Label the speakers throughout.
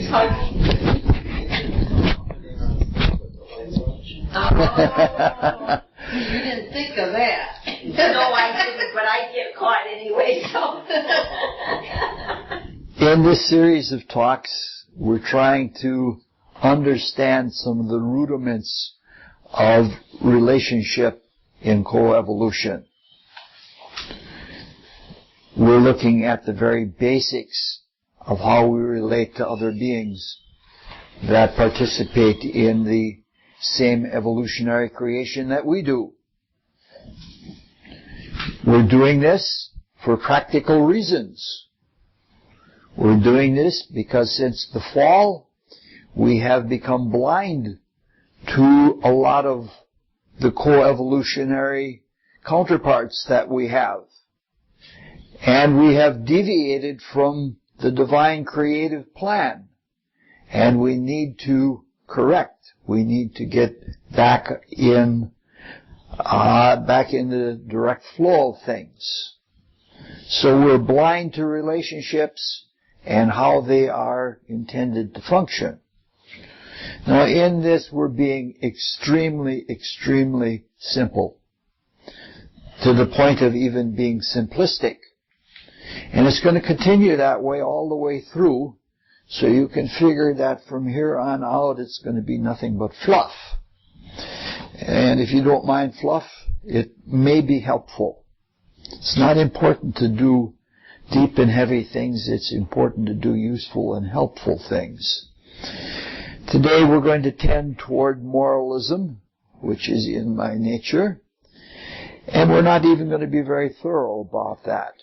Speaker 1: You didn't think of that.
Speaker 2: No, I didn't, but I get caught anyway, so.
Speaker 3: In this series of talks, we're trying to understand some of the rudiments of relationship in coevolution. We're looking at the very basics of how we relate to other beings that participate in the same evolutionary creation that we do. We're doing this for practical reasons. We're doing this because since the fall, we have become blind to a lot of the coevolutionary counterparts that we have. And we have deviated from the divine creative plan. And we need to correct. We need to get back in the direct flow of things. So we're blind to relationships and how they are intended to function. Now in this we're being extremely, extremely simple, to the point of even being simplistic. And it's going to continue that way all the way through, so you can figure that from here on out it's going to be nothing but fluff. And if you don't mind fluff, it may be helpful. It's not important to do deep and heavy things. It's important to do useful and helpful things. Today we're going to tend toward moralism, which is in my nature. And we're not even going to be very thorough about that.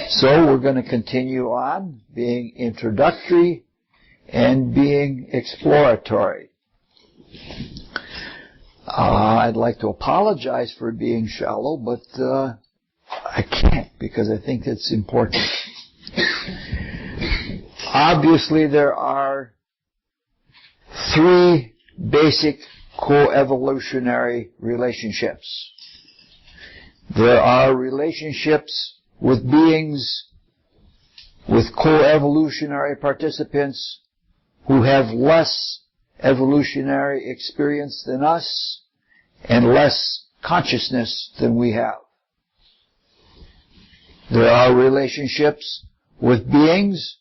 Speaker 3: So we're going to continue on being introductory and being exploratory. I'd like to apologize for being shallow, but I can't because I think it's important. Obviously, there are three basic coevolutionary relationships. There are relationships with beings, with coevolutionary participants who have less evolutionary experience than us and less consciousness than we have. There are relationships with beings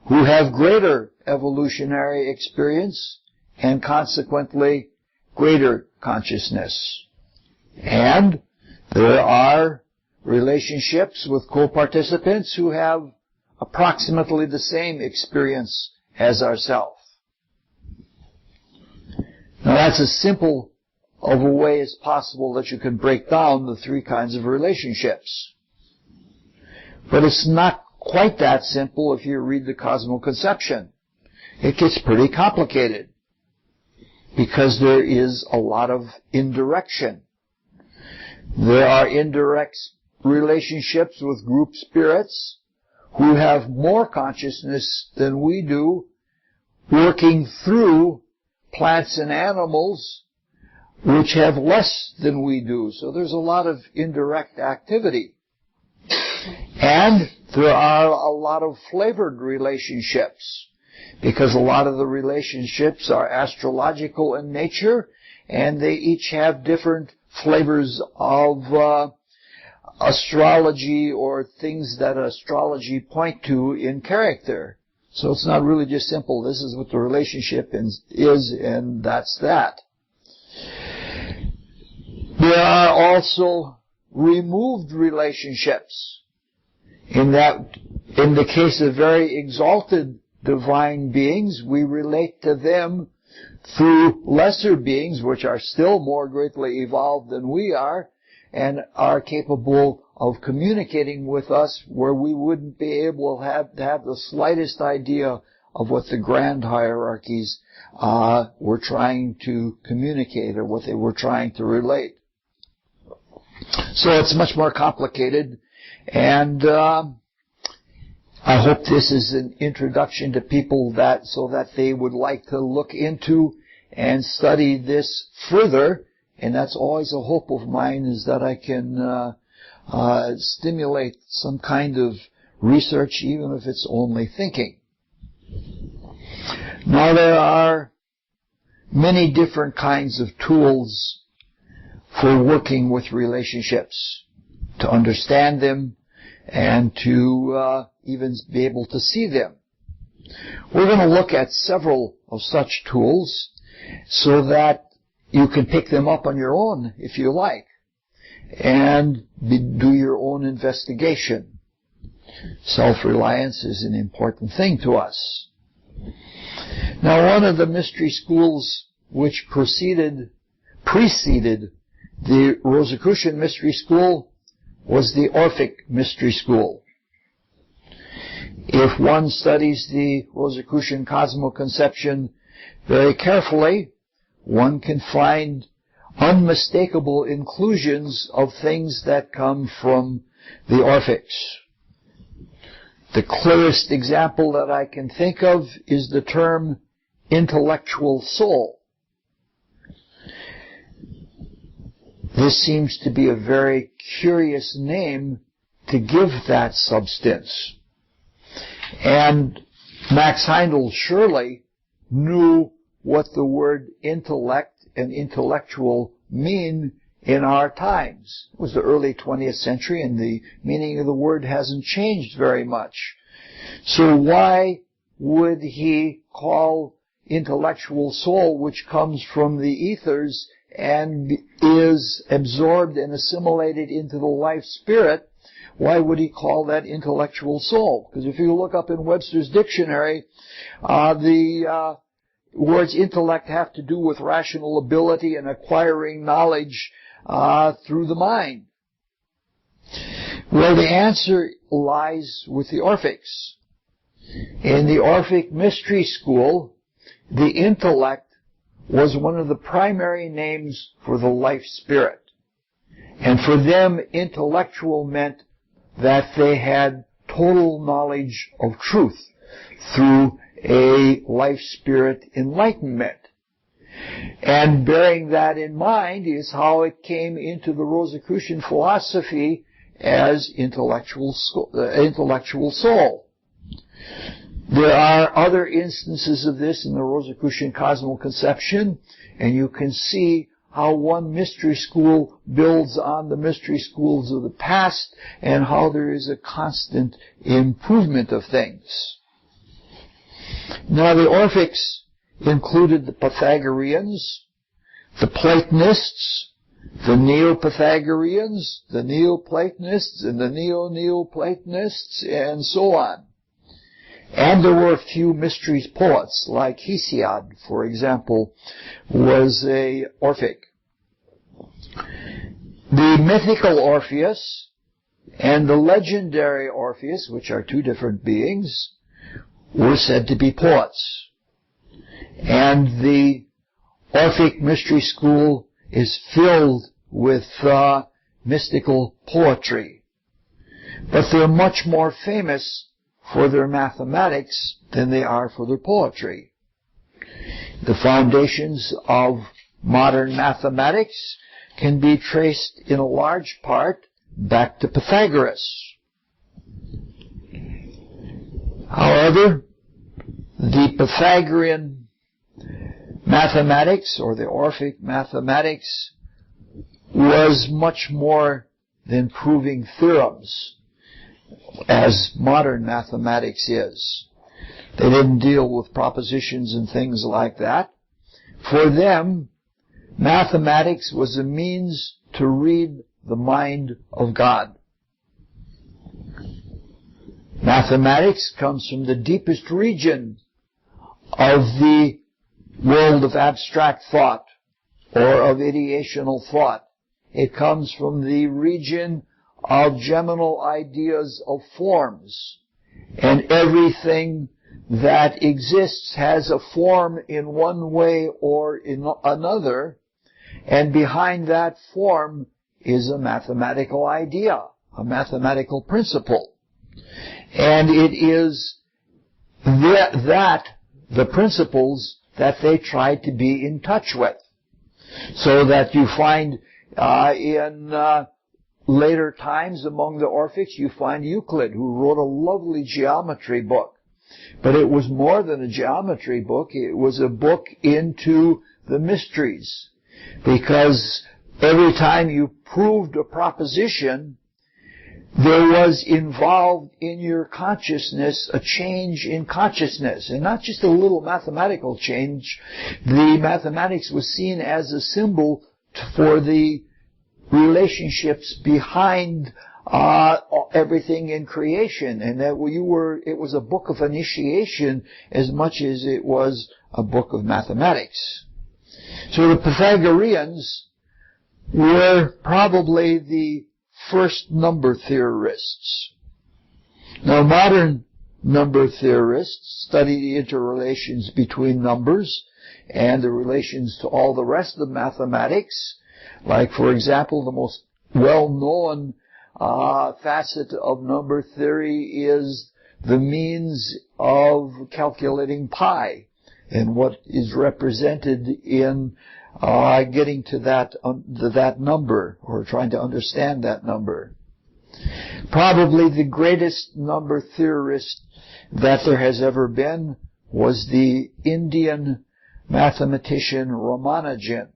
Speaker 3: who have greater evolutionary experience and consequently greater consciousness. And there are relationships with co-participants who have approximately the same experience as ourselves. Now that's as simple of a way as possible that you can break down the three kinds of relationships. But it's not quite that simple if you read the Cosmoconception. It gets pretty complicated because there is a lot of indirection. There are indirect relationships with group spirits who have more consciousness than we do, working through plants and animals which have less than we do. So there's a lot of indirect activity. And there are a lot of flavored relationships, because a lot of the relationships are astrological in nature, and they each have different flavors of astrology or things that astrology point to in character. So it's not really just simple, this is what the relationship is, and that's that. There are also removed relationships, in that, in the case of very exalted divine beings, we relate to them through lesser beings, which are still more greatly evolved than we are, and are capable of communicating with us where we wouldn't be able to have the slightest idea of what the grand hierarchies were trying to communicate or what they were trying to relate. So it's much more complicated, and I hope this is an introduction to people so that they would like to look into and study this further. And that's always a hope of mine, is that I can stimulate some kind of research, even if it's only thinking. Now there are many different kinds of tools for working with relationships, to understand them and to even be able to see them. We're going to look at several of such tools so that you can pick them up on your own if you like and do your own investigation. Self-reliance is an important thing to us. Now, one of the mystery schools which preceded the Rosicrucian mystery school was the Orphic mystery school. If one studies the Rosicrucian cosmoconception very carefully, one can find unmistakable inclusions of things that come from the Orphics. The clearest example that I can think of is the term intellectual soul. This seems to be a very curious name to give that substance. And Max Heindel surely knew what the word intellect and intellectual mean in our times. It was the early 20th century, and the meaning of the word hasn't changed very much. So why would he call intellectual soul, which comes from the ethers and is absorbed and assimilated into the life spirit, why would he call that intellectual soul? Because if you look up in Webster's dictionary, the words intellect have to do with rational ability and acquiring knowledge through the mind. Well, the answer lies with the Orphics. In the Orphic mystery school, the intellect was one of the primary names for the life spirit. And for them, intellectual meant that they had total knowledge of truth through a life spirit enlightenment. And bearing that in mind is how it came into the Rosicrucian philosophy as intellectual soul. There are other instances of this in the Rosicrucian cosmoconception, and you can see how one mystery school builds on the mystery schools of the past and how there is a constant improvement of things. Now, the Orphics included the Pythagoreans, the Platonists, the Neo-Pythagoreans, the Neoplatonists, and the Neo-Neoplatonists, and so on. And there were a few mysteries poets, like Hesiod, for example, was a Orphic. The mythical Orpheus and the legendary Orpheus, which are two different beings, were said to be poets. And the Orphic mystery school is filled with mystical poetry. But they're much more famous for their mathematics than they are for their poetry. The foundations of modern mathematics can be traced in a large part back to Pythagoras. However, the Pythagorean mathematics, or the Orphic mathematics, was much more than proving theorems, as modern mathematics is. They didn't deal with propositions and things like that. For them, mathematics was a means to read the mind of God. Mathematics comes from the deepest region of the world of abstract thought or of ideational thought. It comes from the region of geminal ideas of forms. And everything that exists has a form in one way or in another, and behind that form is a mathematical idea, a mathematical principle. And it is the principles that they try to be in touch with. So that you find in later times among the Orphics, you find Euclid, who wrote a lovely geometry book. But it was more than a geometry book. It was a book into the mysteries. Because every time you proved a proposition, there was involved in your consciousness a change in consciousness. And not just a little mathematical change. The mathematics was seen as a symbol for the relationships behind everything in creation, and that it was a book of initiation as much as it was a book of mathematics. So the Pythagoreans were probably the first number theorists. Now modern number theorists study the interrelations between numbers and the relations to all the rest of mathematics. Like, for example, the most well-known facet of number theory is the means of calculating pi and what is represented in getting to that number, or trying to understand that number. Probably the greatest number theorist that there has ever been was the Indian mathematician Ramanujan.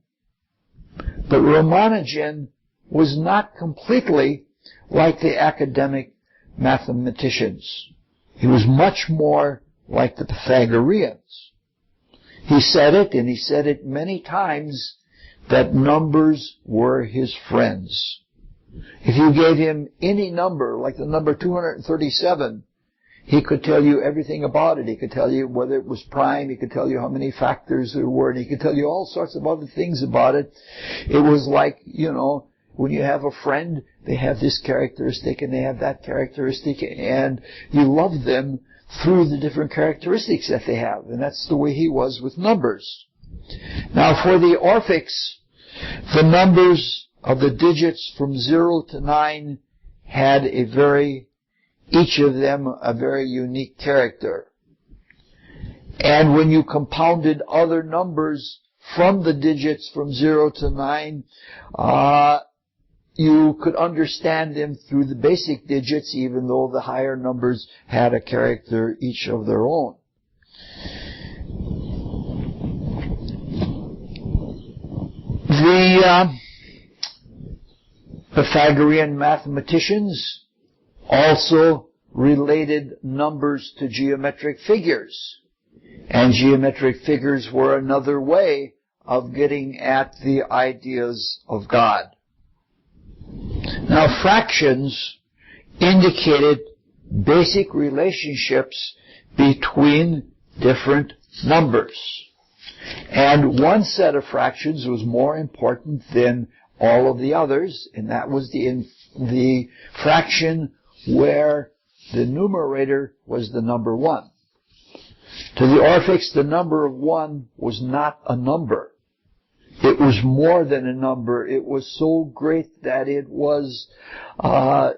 Speaker 3: But Ramanujan was not completely like the academic mathematicians. He was much more like the Pythagoreans. He said it, and he said it many times, that numbers were his friends. If you gave him any number, like the number 237, he could tell you everything about it. He could tell you whether it was prime. He could tell you how many factors there were. And he could tell you all sorts of other things about it. It was like, when you have a friend, they have this characteristic and they have that characteristic, and you love them through the different characteristics that they have. And that's the way he was with numbers. Now for the Orphics, the numbers of the digits from 0 to 9 had each of them a very unique character. And when you compounded other numbers from the digits from 0 to 9, you could understand them through the basic digits, even though the higher numbers had a character each of their own. The Pythagorean mathematicians also related numbers to geometric figures. And geometric figures were another way of getting at the ideas of God. Now, fractions indicated basic relationships between different numbers. And one set of fractions was more important than all of the others, and that was the fraction where the numerator was the number 1. To the Orphics, the number of 1 was not a number. It was more than a number. It was so great that it was a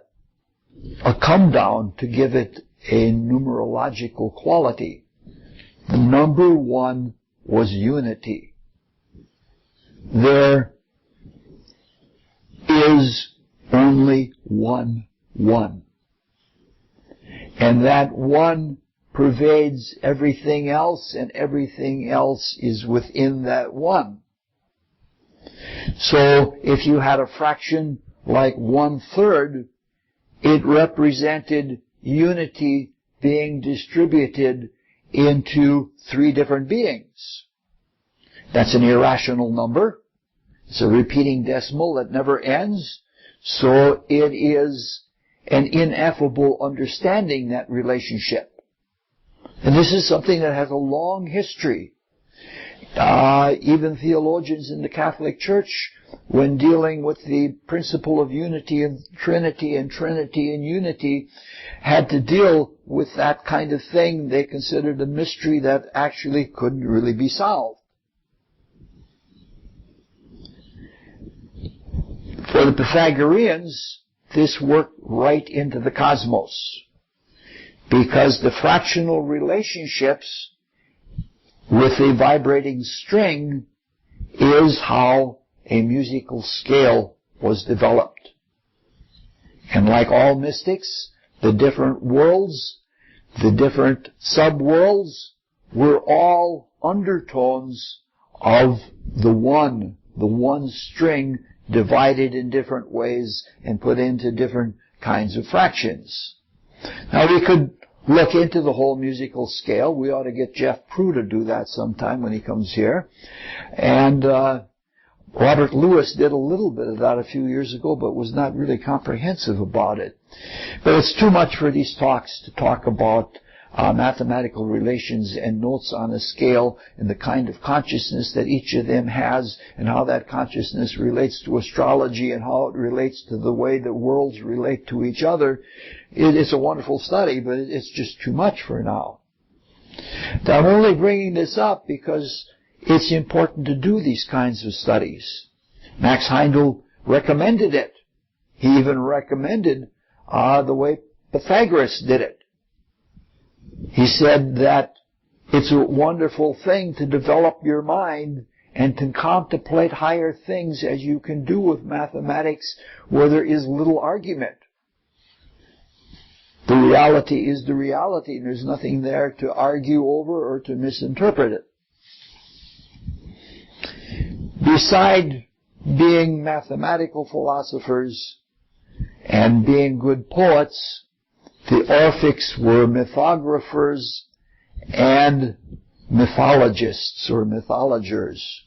Speaker 3: come down to give it a numerological quality. The number 1 was unity. There is only one 1. And that 1 pervades everything else, and everything else is within that 1. So if you had a fraction like 1/3, it represented unity being distributed into 3 different beings. That's an irrational number. It's a repeating decimal that never ends. So it is an ineffable understanding, that relationship. And this is something that has a long history. Even theologians in the Catholic Church, when dealing with the principle of unity and Trinity and unity, had to deal with that kind of thing. They considered a mystery that actually couldn't really be solved. For the Pythagoreans, this worked right into the cosmos, because the fractional relationships with a vibrating string is how a musical scale was developed. And like all mystics, the different worlds, the different subworlds were all undertones of the one string divided in different ways and put into different kinds of fractions. Now we could look into the whole musical scale. We ought to get Jeff Prue to do that sometime when he comes here. And Robert Lewis did a little bit of that a few years ago, but was not really comprehensive about it. But it's too much for these talks to talk about mathematical relations and notes on a scale and the kind of consciousness that each of them has and how that consciousness relates to astrology and how it relates to the way the worlds relate to each other. It's a wonderful study, but it's just too much for now. Now, I'm only bringing this up because it's important to do these kinds of studies. Max Heindel recommended it. He even recommended the way Pythagoras did it. He said that it's a wonderful thing to develop your mind and to contemplate higher things as you can do with mathematics where there is little argument. The reality is the reality, and there's nothing there to argue over or to misinterpret it. Beside being mathematical philosophers and being good poets, the Orphics were mythographers and mythologists or mythologers.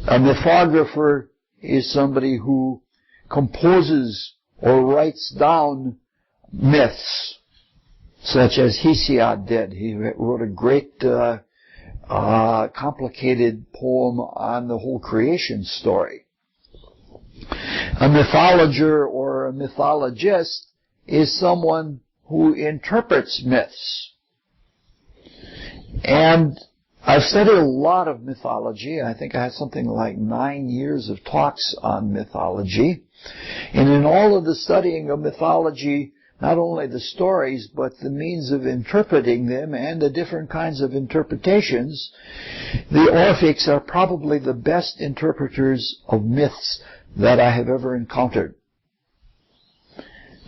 Speaker 3: A mythographer is somebody who composes or writes down myths, such as Hesiod did. He wrote a great complicated poem on the whole creation story. A mythologer or a mythologist is someone who interprets myths. And I've studied a lot of mythology. I think I had something like 9 years of talks on mythology. And in all of the studying of mythology, not only the stories, but the means of interpreting them and the different kinds of interpretations, the Orphics are probably the best interpreters of myths that I have ever encountered.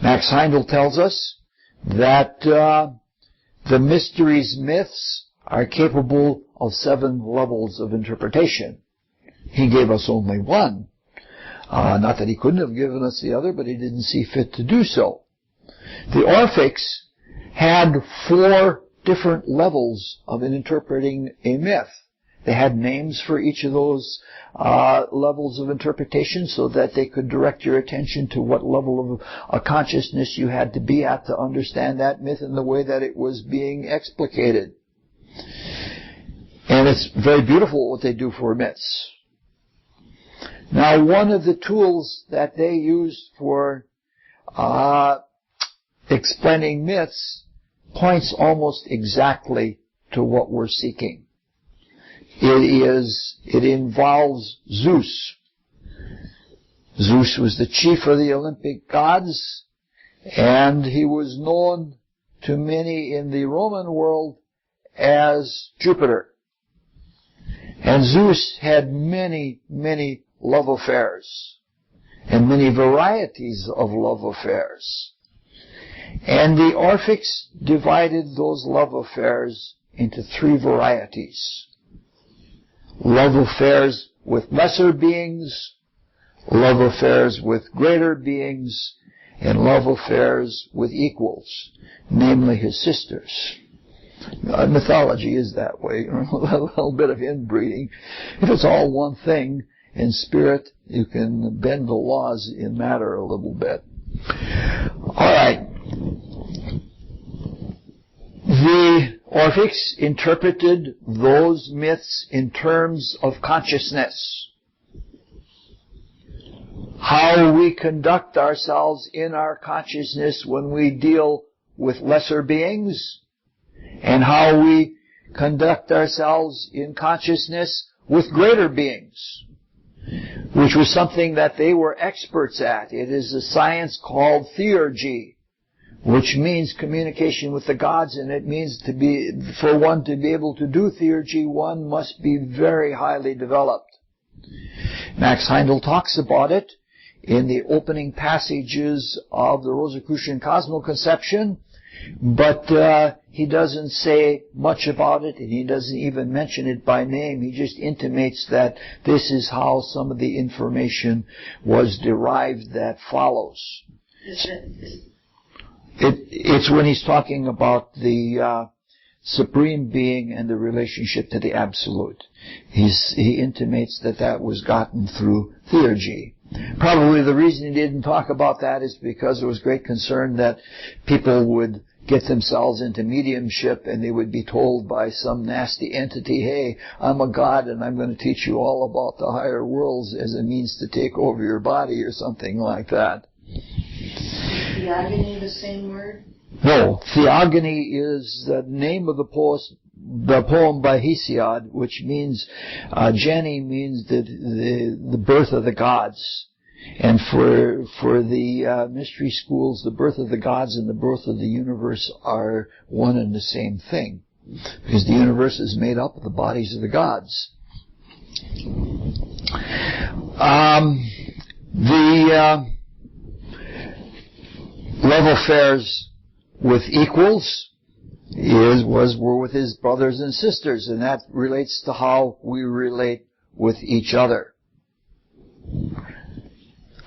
Speaker 3: Max Heindel tells us that the mysteries myths are capable of 7 levels of interpretation. He gave us only one. Not that he couldn't have given us the other, but he didn't see fit to do so. The Orphics had 4 different levels of interpreting a myth. They had names for each of those levels of interpretation so that they could direct your attention to what level of consciousness you had to be at to understand that myth in the way that it was being explicated. And it's very beautiful what they do for myths. Now, one of the tools that they used for explaining myths points almost exactly to what we're seeking. It involves Zeus. Zeus was the chief of the Olympic gods, and he was known to many in the Roman world as Jupiter. And Zeus had many, many love affairs, and many varieties of love affairs. And the Orphics divided those love affairs into 3 varieties. Love affairs with lesser beings, love affairs with greater beings, and love affairs with equals, namely his sisters. Mythology is that way, a little bit of inbreeding. If it's all one thing, in spirit, you can bend the laws in matter a little bit. All right. The Orphics interpreted those myths in terms of consciousness. How we conduct ourselves in our consciousness when we deal with lesser beings, and how we conduct ourselves in consciousness with greater beings, which was something that they were experts at. It is a science called theurgy, which means communication with the gods, and it means for one to be able to do theurgy, one must be very highly developed. Max Heindel talks about it in the opening passages of the Rosicrucian Cosmoconception, But he doesn't say much about it, and he doesn't even mention it by name. He just intimates that this is how some of the information was derived that follows. It's when he's talking about the Supreme Being and the relationship to the Absolute. He intimates that that was gotten through theurgy. Probably the reason he didn't talk about that is because there was great concern that people would get themselves into mediumship and they would be told by some nasty entity, hey, I'm a god and I'm going to teach you all about the higher worlds as a means to take over your body or something like that.
Speaker 1: Is theogony the same word?
Speaker 3: No, theogony is the name of the poem by Hesiod, which means, Jenny means the birth of the gods. And for the mystery schools, the birth of the gods and the birth of the universe are one and the same thing. Because the universe is made up of the bodies of the gods. The love affairs with equals were with his brothers and sisters, and that relates to how we relate with each other.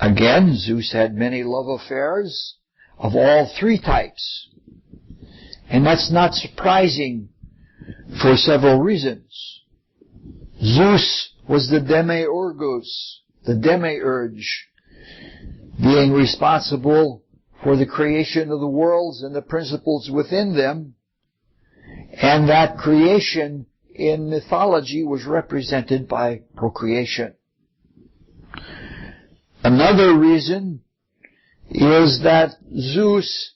Speaker 3: Again, Zeus had many love affairs of all three types. And that's not surprising for several reasons. Zeus was the demiurgus, the demiurge, being responsible for the creation of the worlds and the principles within them. And that creation in mythology was represented by procreation. Another reason is that Zeus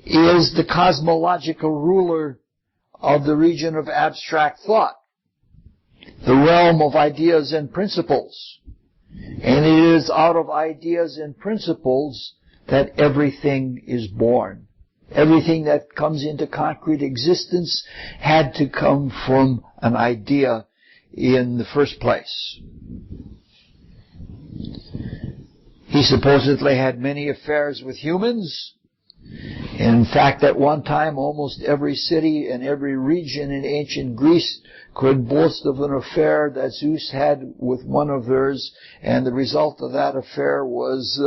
Speaker 3: is the cosmological ruler of the region of abstract thought, the realm of ideas and principles. And it is out of ideas and principles that everything is born. Everything that comes into concrete existence had to come from an idea in the first place. He supposedly had many affairs with humans. In fact, at one time, almost every city and every region in ancient Greece could boast of an affair that Zeus had with one of theirs, and the result of that affair was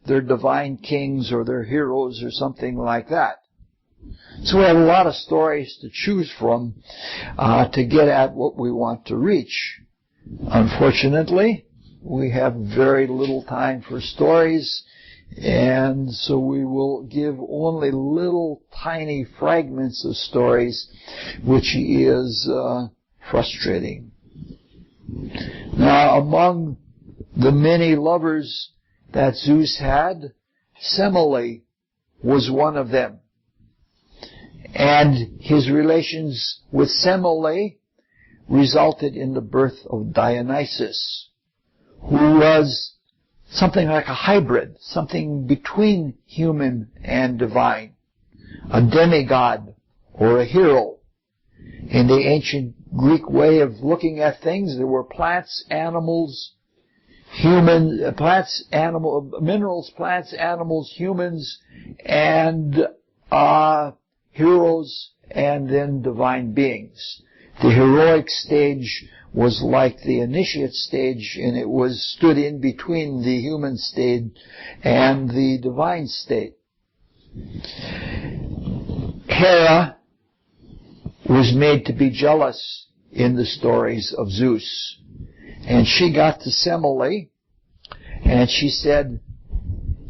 Speaker 3: their divine kings or their heroes or something like that. So we have a lot of stories to choose from to get at what we want to reach. Unfortunately, we have very little time for stories, and so we will give only little tiny fragments of stories, which is frustrating. Now, among the many lovers that Zeus had, Semele was one of them. And his relations with Semele resulted in the birth of Dionysus, who was something like a hybrid, something between human and divine, a demigod or a hero. In the ancient Greek way of looking at things, there were plants, animals, minerals, plants, animals, humans, and heroes, and then divine beings. The heroic stage was like the initiate stage, and it was stood in between the human state and the divine state. Hera was made to be jealous in the stories of Zeus. And she got to Semele, and she said,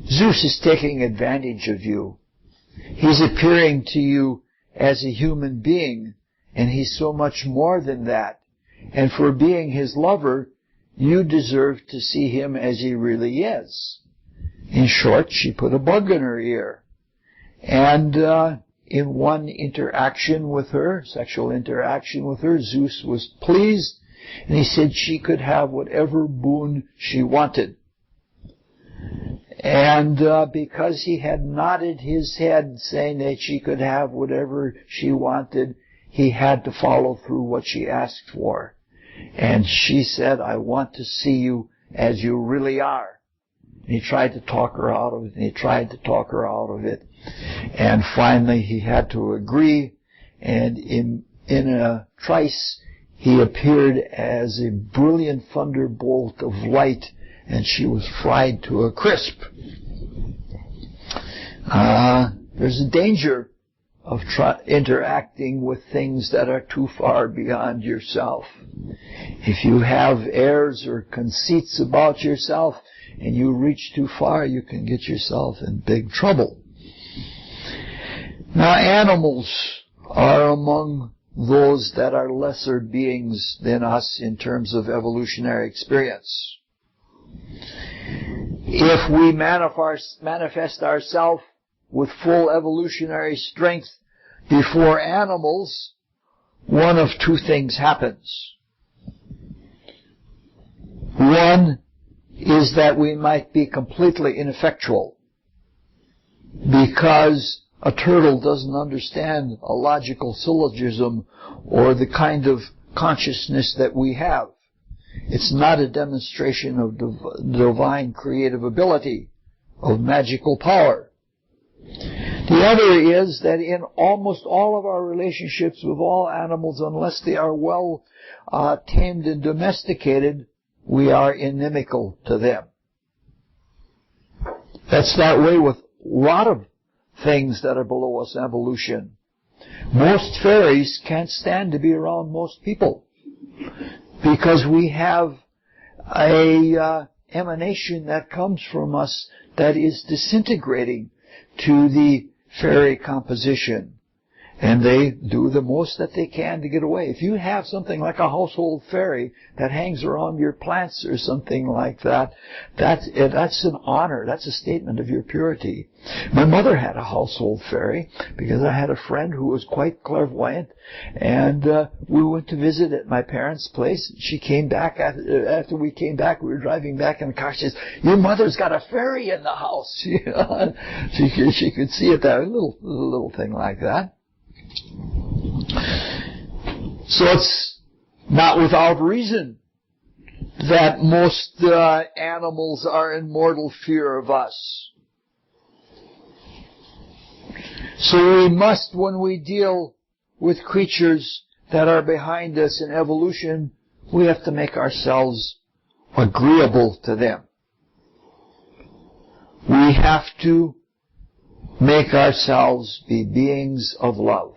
Speaker 3: Zeus is taking advantage of you. He's appearing to you as a human being, and he's so much more than that. And for being his lover, you deserve to see him as he really is. In short, she put a bug in her ear. And in one interaction with her, sexual interaction with her, Zeus was pleased, and he said she could have whatever boon she wanted. And because he had nodded his head saying that she could have whatever she wanted, he had to follow through what she asked for. And she said, I want to see you as you really are. And he tried to talk her out of it, and he tried to talk her out of it. And finally he had to agree, and in a trice he appeared as a brilliant thunderbolt of light, and she was fried to a crisp. There's a danger of interacting with things that are too far beyond yourself. If you have airs or conceits about yourself and you reach too far, you can get yourself in big trouble. Now, animals are among those that are lesser beings than us in terms of evolutionary experience. If we manifest ourselves with full evolutionary strength before animals, one of two things happens. One is that we might be completely ineffectual because a turtle doesn't understand a logical syllogism or the kind of consciousness that we have. It's not a demonstration of divine creative ability, of magical power. The other is that in almost all of our relationships with all animals, unless they are well tamed and domesticated, we are inimical to them. That's that way with a lot of things that are below us in evolution. Most fairies can't stand to be around most people because we have a emanation that comes from us that is disintegrating to the fairy composition. And they do the most that they can to get away. If you have something like a household fairy that hangs around your plants or something like that, that's an honor. That's a statement of your purity. My mother had a household fairy because I had a friend who was quite clairvoyant, and we went to visit at my parents' place. She came back after we came back. We were driving back in the car. She says, "Your mother's got a fairy in the house." She could see it there, a little thing like that. So it's not without reason that most animals are in mortal fear of us. So we must, when we deal with creatures that are behind us in evolution, we have to make ourselves agreeable to them. We have to make ourselves be beings of love.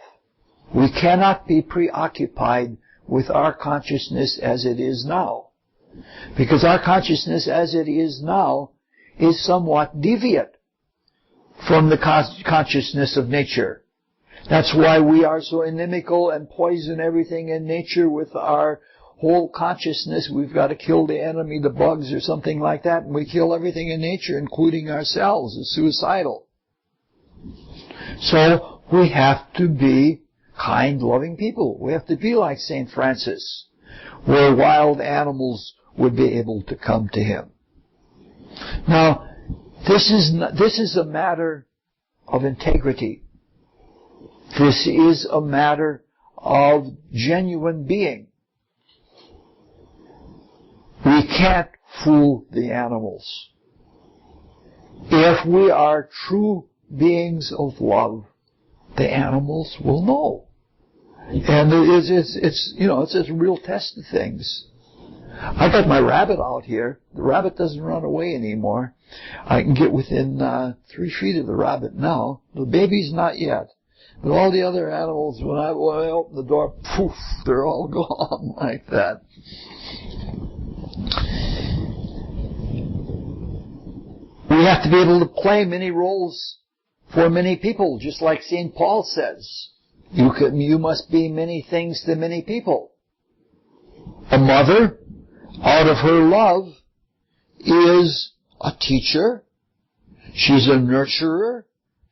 Speaker 3: We cannot be preoccupied with our consciousness as it is now, because our consciousness as it is now is somewhat deviant from the consciousness of nature. That's why we are so inimical and poison everything in nature with our whole consciousness. We've got to kill the enemy, the bugs or something like that, and we kill everything in nature, including ourselves. It's suicidal. So we have to be kind, loving people. We have to be like St. Francis, where wild animals would be able to come to him. Now, this is a matter of integrity. This is a matter of genuine being. We can't fool the animals. If we are true beings of love, the animals will know. And it's a real test of things. I got my rabbit out here. The rabbit doesn't run away anymore. I can get within 3 feet of the rabbit now. The baby's not yet. But all the other animals, when I open the door, poof, they're all gone like that. We have to be able to play many roles for many people, just like St. Paul says. You must be many things to many people. A mother, out of her love, is a teacher. She's a nurturer.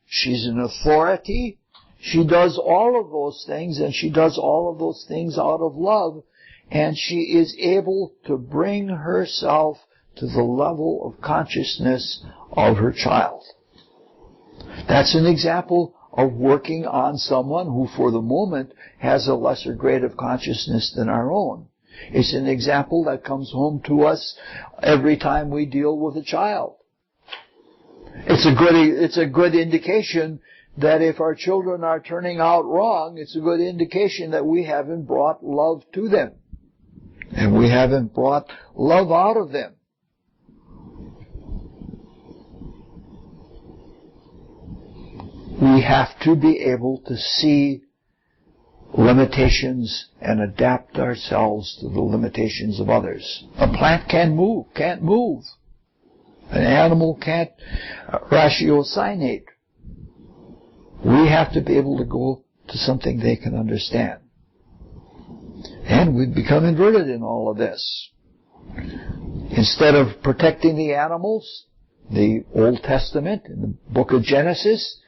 Speaker 3: She's an authority. She does all of those things, and she does all of those things out of love, and she is able to bring herself to the level of consciousness of her child. That's an example of working on someone who for the moment has a lesser grade of consciousness than our own. It's an example that comes home to us every time we deal with a child. It's a good indication that if our children are turning out wrong, it's a good indication that we haven't brought love to them. And we haven't brought love out of them. We have to be able to see limitations and adapt ourselves to the limitations of others. A plant can't move. An animal can't ratiocinate. We have to be able to go to something they can understand. And we've become inverted in all of this. Instead of protecting the animals, the Old Testament, in the book of Genesis,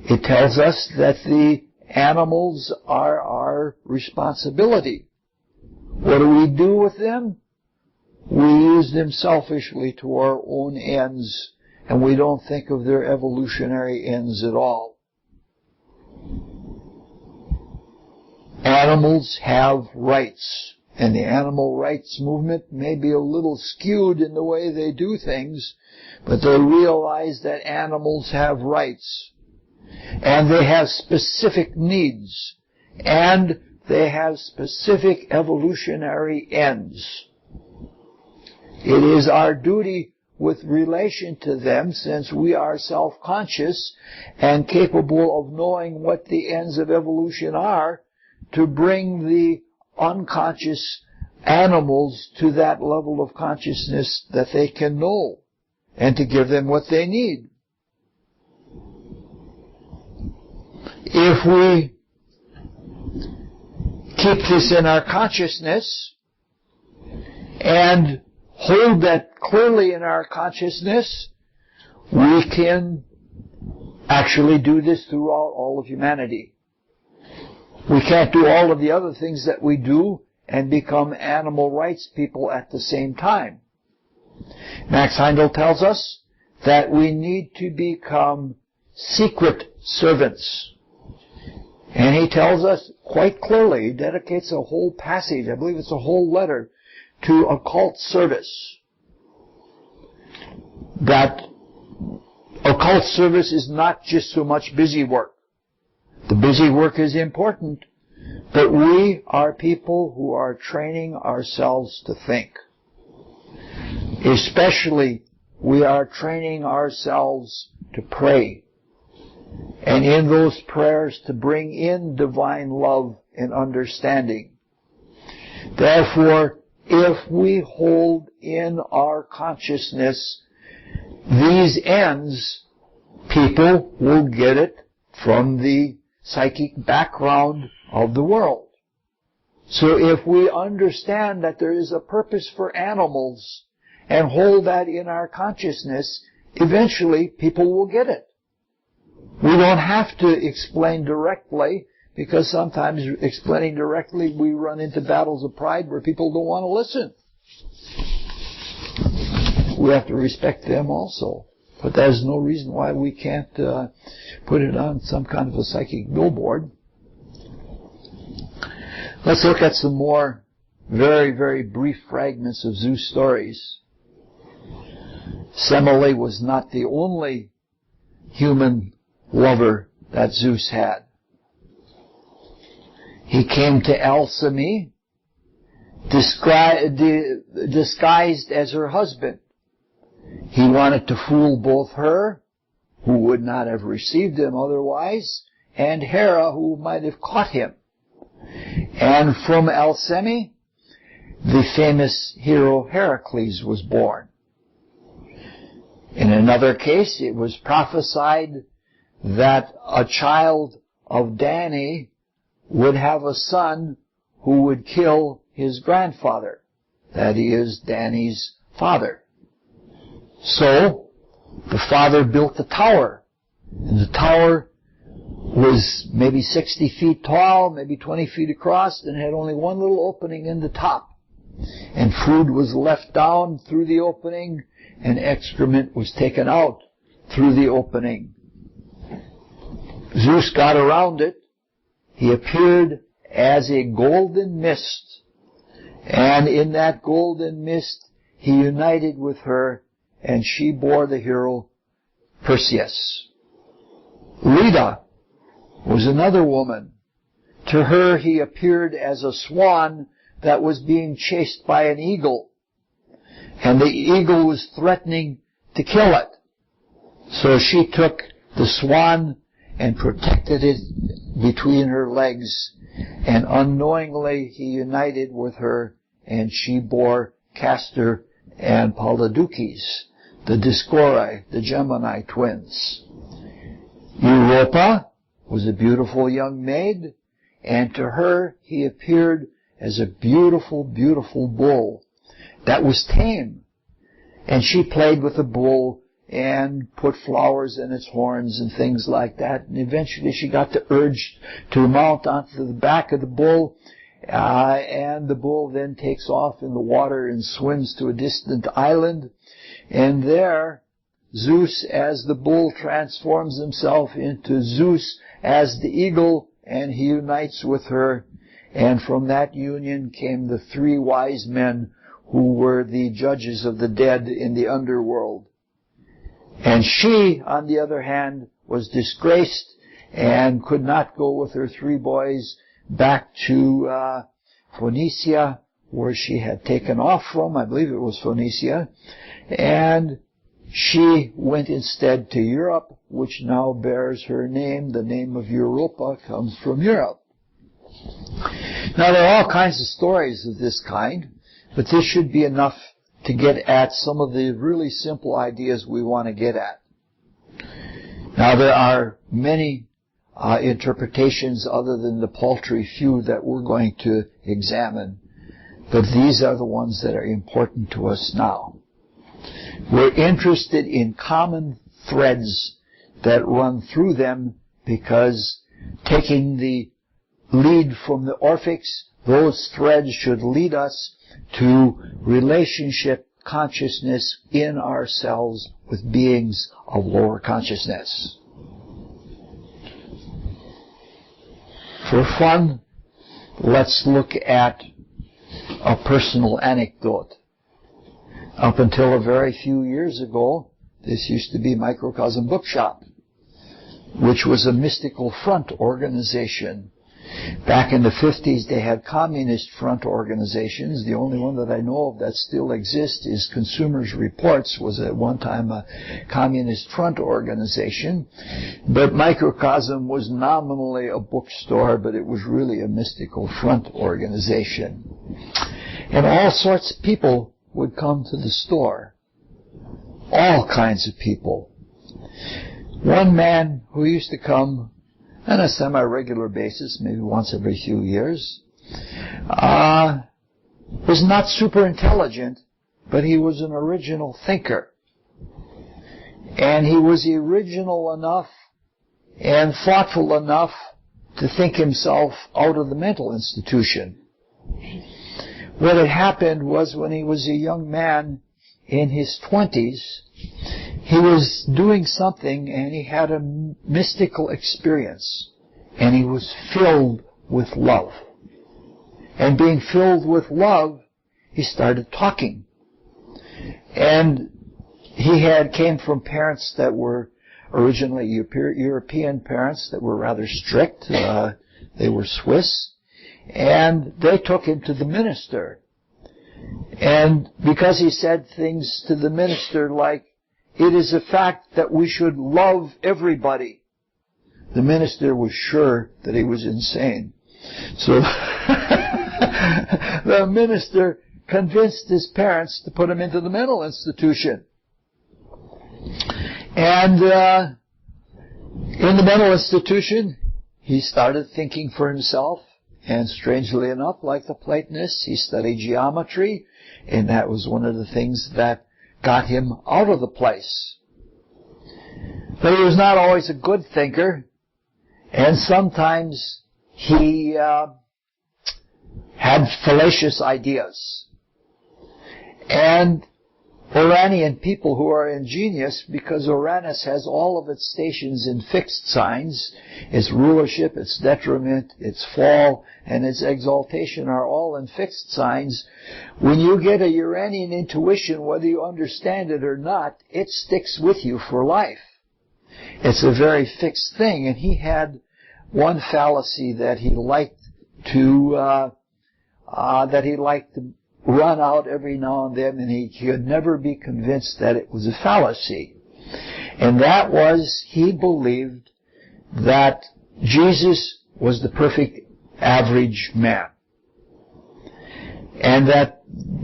Speaker 3: it tells us that the animals are our responsibility. What do we do with them? We use them selfishly to our own ends, and we don't think of their evolutionary ends at all. Animals have rights, and the animal rights movement may be a little skewed in the way they do things, but they realize that animals have rights, and they have specific needs, and they have specific evolutionary ends. It is our duty with relation to them, since we are self-conscious and capable of knowing what the ends of evolution are, to bring the unconscious animals to that level of consciousness that they can know, and to give them what they need. If we keep this in our consciousness and hold that clearly in our consciousness, we can actually do this throughout all of humanity. We can't do all of the other things that we do and become animal rights people at the same time. Max Heindel tells us that we need to become secret servants. And he tells us quite clearly, he dedicates a whole passage, I believe it's a whole letter, to occult service. That occult service is not just so much busy work. The busy work is important, but we are people who are training ourselves to think. Especially, we are training ourselves to pray. And in those prayers to bring in divine love and understanding. Therefore, if we hold in our consciousness these ends, people will get it from the psychic background of the world. So if we understand that there is a purpose for animals and hold that in our consciousness, eventually people will get it. We don't have to explain directly, because sometimes explaining directly we run into battles of pride where people don't want to listen. We have to respect them also. But there's no reason why we can't put it on some kind of a psychic billboard. Let's look at some more very, very brief fragments of Zeus stories. Semele was not the only human lover that Zeus had. He came to Alcime, disguised as her husband. He wanted to fool both her, who would not have received him otherwise, and Hera, who might have caught him. And from Alcime, the famous hero Heracles was born. In another case, it was prophesied that a child of Danae would have a son who would kill his grandfather, that is, Danae's father. So, the father built a tower, and the tower was maybe 60 feet tall, maybe 20 feet across, and had only one little opening in the top. And food was left down through the opening, and excrement was taken out through the opening. Zeus got around it. He appeared as a golden mist, and in that golden mist he united with her, and she bore the hero Perseus. Leda was another woman. To her he appeared as a swan that was being chased by an eagle. And the eagle was threatening to kill it. So she took the swan and protected it between her legs. And unknowingly he united with her, and she bore Castor and Polydeuces, the Discori, the Gemini twins. Europa was a beautiful young maid, and to her he appeared as a beautiful, beautiful bull that was tame. And she played with the bull and put flowers in its horns and things like that. And eventually she got the urge to mount onto the back of the bull, and the bull then takes off in the water and swims to a distant island. And there, Zeus as the bull transforms himself into Zeus as the eagle, and he unites with her. And from that union came the 3 wise men who were the judges of the dead in the underworld. And she, on the other hand, was disgraced and could not go with her 3 boys back to Phoenicia, where she had taken off from. I believe it was Phoenicia. And she went instead to Europe, which now bears her name. The name of Europa comes from Europe. Now, there are all kinds of stories of this kind, but this should be enough to get at some of the really simple ideas we want to get at. Now, there are many interpretations other than the paltry few that we're going to examine, but these are the ones that are important to us now. We're interested in common threads that run through them because, taking the lead from the Orphics, those threads should lead us to relationship consciousness in ourselves with beings of lower consciousness. For fun, let's look at a personal anecdote. Up until a very few years ago, this used to be Microcosm Bookshop, which was a mystical front organization. Back in the 50s, they had communist front organizations. The only one that I know of that still exists is Consumers Reports, was at one time a communist front organization. But Microcosm was nominally a bookstore, but it was really a mystical front organization. And all sorts of people would come to the store. All kinds of people. One man who used to come on a semi-regular basis, maybe once every few years, was not super intelligent, but he was an original thinker. And he was original enough and thoughtful enough to think himself out of the mental institution. What had happened was, when he was a young man in his 20s, he was doing something and he had a mystical experience, and he was filled with love. And being filled with love, he started talking. And he came from parents that were originally European parents that were rather strict. They were Swiss. And they took him to the minister. And because he said things to the minister like, "It is a fact that we should love everybody," the minister was sure that he was insane. So the minister convinced his parents to put him into the mental institution. And in the mental institution, he started thinking for himself. And strangely enough, like the Platonists, he studied geometry, and that was one of the things that got him out of the place. But he was not always a good thinker, and sometimes he had fallacious ideas. And Uranian people who are ingenious, because Uranus has all of its stations in fixed signs, its rulership, its detriment, its fall, and its exaltation are all in fixed signs. When you get a Uranian intuition, whether you understand it or not, it sticks with you for life. It's a very fixed thing, and he had one fallacy that he liked to run out every now and then, and he could never be convinced that it was a fallacy. And that was, he believed that Jesus was the perfect average man. And that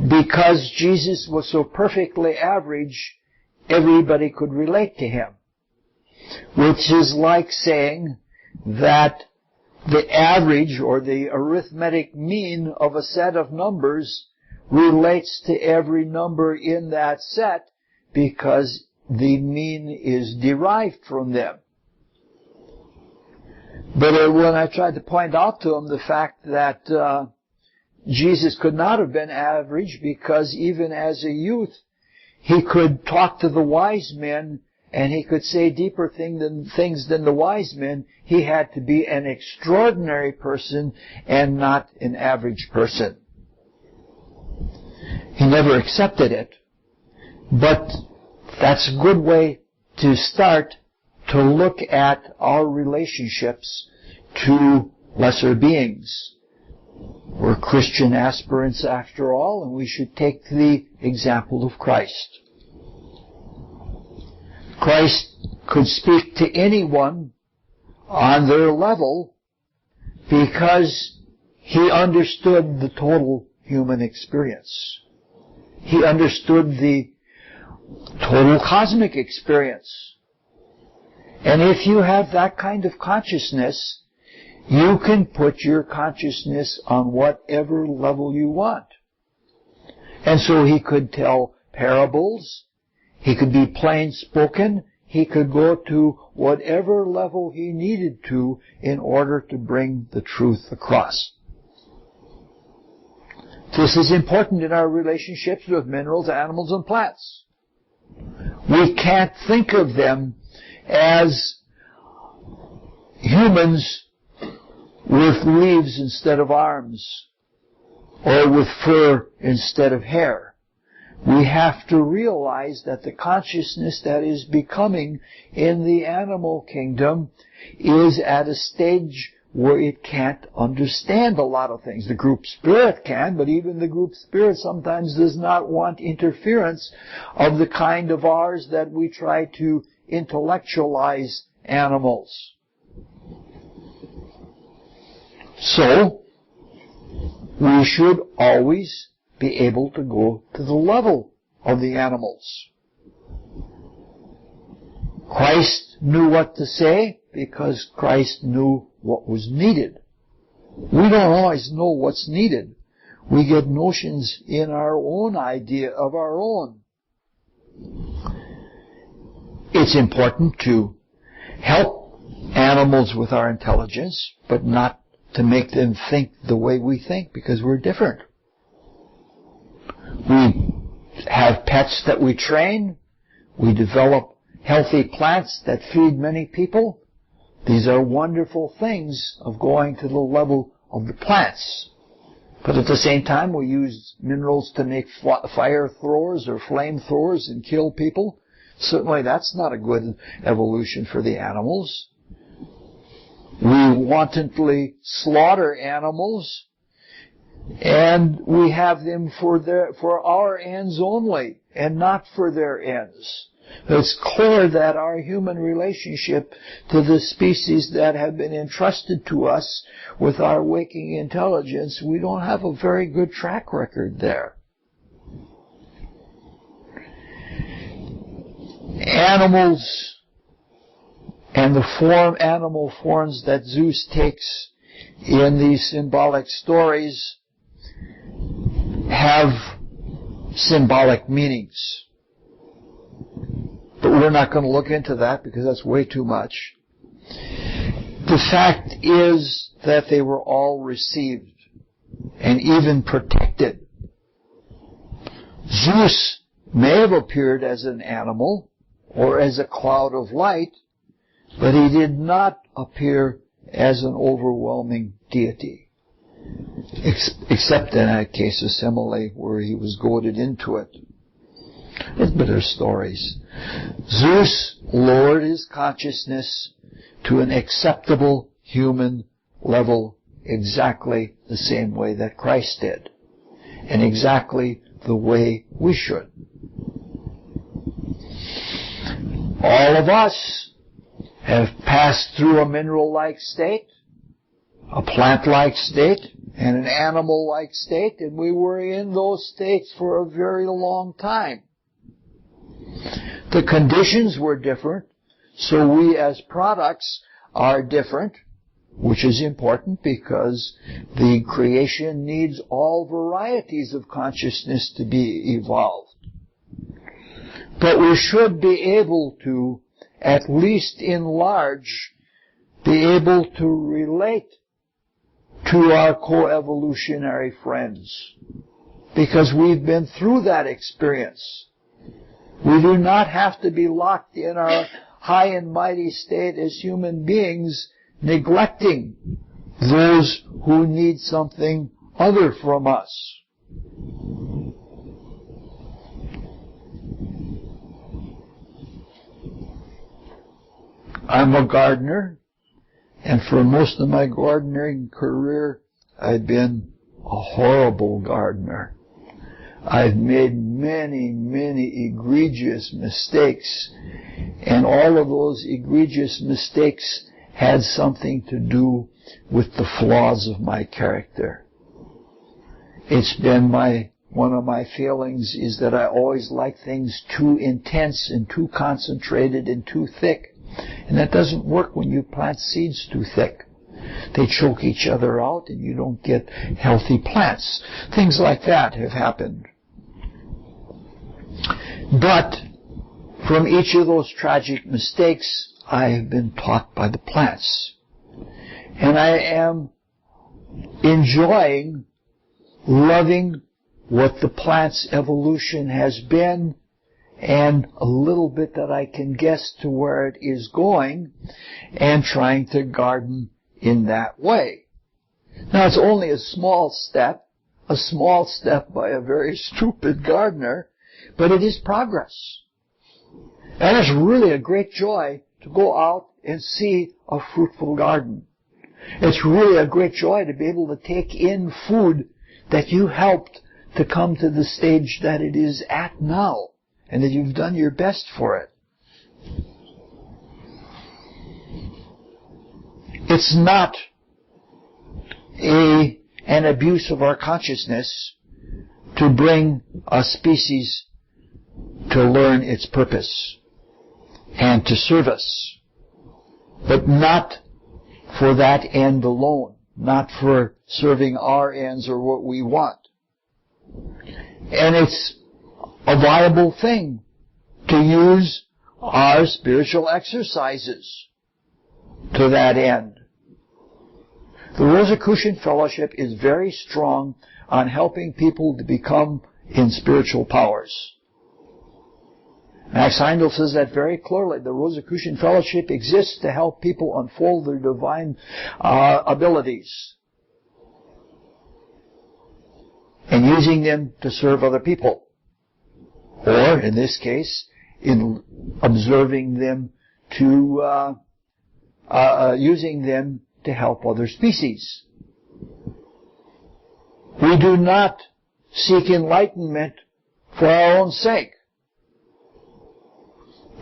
Speaker 3: because Jesus was so perfectly average, everybody could relate to him. Which is like saying that the average or the arithmetic mean of a set of numbers relates to every number in that set because the mean is derived from them. But when I tried to point out to him the fact that Jesus could not have been average because even as a youth, he could talk to the wise men and he could say deeper things than the wise men, he had to be an extraordinary person and not an average person. He never accepted it. But that's a good way to start to look at our relationships to lesser beings. We're Christian aspirants after all, and we should take the example of Christ. Christ could speak to anyone on their level because he understood the total human experience. He understood the total cosmic experience. And if you have that kind of consciousness, you can put your consciousness on whatever level you want. And so he could tell parables, he could be plain spoken, he could go to whatever level he needed to in order to bring the truth across. This is important in our relationships with minerals, animals, and plants. We can't think of them as humans with leaves instead of arms, or with fur instead of hair. We have to realize that the consciousness that is becoming in the animal kingdom is at a stage where it can't understand a lot of things. The group spirit can, but even the group spirit sometimes does not want interference of the kind of ours that we try to intellectualize animals. So, we should always be able to go to the level of the animals. Christ knew what to say because Christ knew what was needed. We don't always know what's needed. We get notions in our own idea of our own. It's important to help animals with our intelligence, but not to make them think the way we think, because we're different. We have pets that we train. We develop healthy plants that feed many people. These are wonderful things of going to the level of the plants. But at the same time, we use minerals to make fire throwers or flame throwers and kill people. Certainly that's not a good evolution for the animals. We wantonly slaughter animals, and we have them for our ends only, and not for their ends. It's clear that our human relationship to the species that have been entrusted to us with our waking intelligence, we don't have a very good track record there. Animals and the animal forms that Zeus takes in these symbolic stories have symbolic meanings. But we're not going to look into that because that's way too much. The fact is that they were all received and even protected. Zeus may have appeared as an animal or as a cloud of light, but he did not appear as an overwhelming deity, except in that case of Semele where he was goaded into it. But there's stories. Zeus lowered his consciousness to an acceptable human level exactly the same way that Christ did, and exactly the way we should. All of us have passed through a mineral-like state, a plant-like state, and an animal-like state, and we were in those states for a very long time. The conditions were different, so we as products are different, which is important because the creation needs all varieties of consciousness to be evolved. But we should be able to, at least in large, be able to relate to our coevolutionary friends, because we've been through that experience. We do not have to be locked in our high and mighty state as human beings, neglecting those who need something other from us. I'm a gardener, and for most of my gardening career, I've been a horrible gardener. I've made many, many egregious mistakes, and all of those egregious mistakes had something to do with the flaws of my character. It's been one of my failings is that I always like things too intense and too concentrated and too thick. And that doesn't work when you plant seeds too thick. They choke each other out and you don't get healthy plants. Things like that have happened. But from each of those tragic mistakes, I have been taught by the plants. And I am enjoying, loving what the plant's evolution has been, and a little bit that I can guess to where it is going, and trying to garden in that way. Now, it's only a small step by a very stupid gardener, but it is progress. And it's really a great joy to go out and see a fruitful garden. It's really a great joy to be able to take in food that you helped to come to the stage that it is at now, and that you've done your best for it. It's not an abuse of our consciousness to bring a species to learn its purpose and to serve us, but not for that end alone, not for serving our ends or what we want. And it's a viable thing to use our spiritual exercises to that end. The Rosicrucian Fellowship is very strong on helping people to become in spiritual powers. Max Heindel says that very clearly. The Rosicrucian Fellowship exists to help people unfold their divine abilities and using them to serve other people. Or, in this case, in observing them to, using them to help other species. We do not seek enlightenment for our own sake.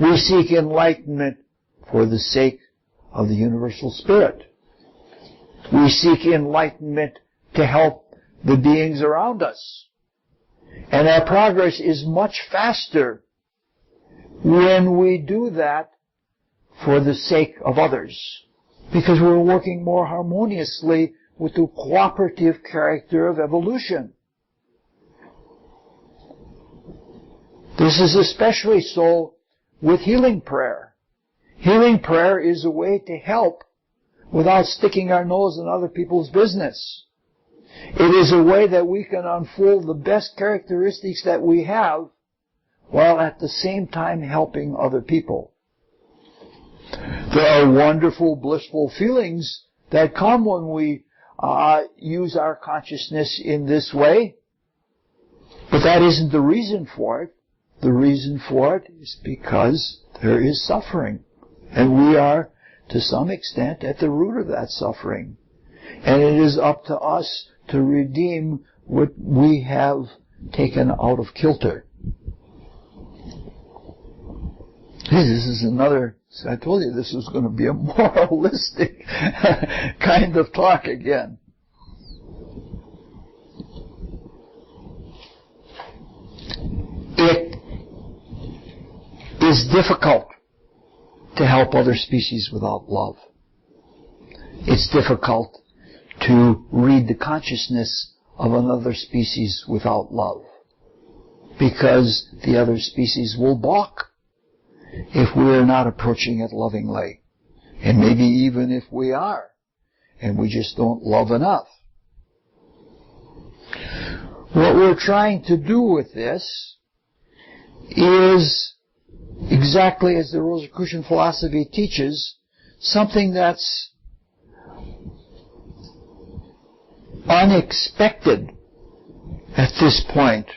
Speaker 3: We seek enlightenment for the sake of the universal spirit. We seek enlightenment to help the beings around us. And our progress is much faster when we do that for the sake of others, because we're working more harmoniously with the cooperative character of evolution. This is especially so with healing prayer. Healing prayer is a way to help without sticking our nose in other people's business. It is a way that we can unfold the best characteristics that we have while at the same time helping other people. There are wonderful, blissful feelings that come when we use our consciousness in this way, but that isn't the reason for it. The reason for it is because there is suffering. And we are, to some extent, at the root of that suffering. And it is up to us to redeem what we have taken out of kilter. This is another, I told you this was going to be a moralistic kind of talk again. It is difficult to help other species without love. It's difficult to read the consciousness of another species without love, because the other species will balk if we are not approaching it lovingly. And maybe even if we are, and we just don't love enough. What we're trying to do with this is, exactly as the Rosicrucian philosophy teaches, something that's unexpected at this point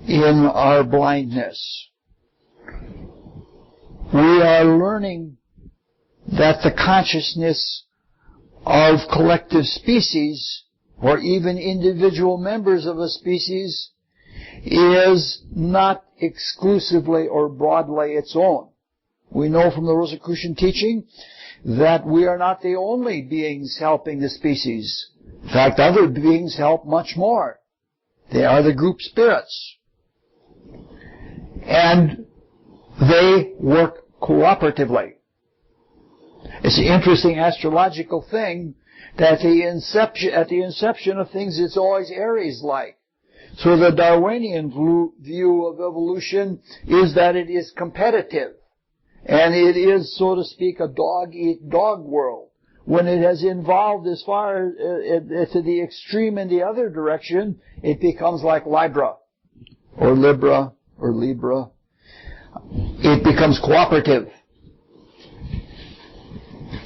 Speaker 3: in our blindness. We are learning that the consciousness of collective species, or even individual members of a species, is not exclusively or broadly its own. We know from the Rosicrucian teaching that we are not the only beings helping the species. In fact, other beings help much more. They are the group spirits. And they work cooperatively. It's an interesting astrological thing that at the inception of things, it's always Aries-like. So the Darwinian view of evolution is that it is competitive. And it is, so to speak, a dog-eat-dog world. When it has evolved as far to the extreme in the other direction, it becomes like Libra, or Libra, or Libra. It becomes cooperative.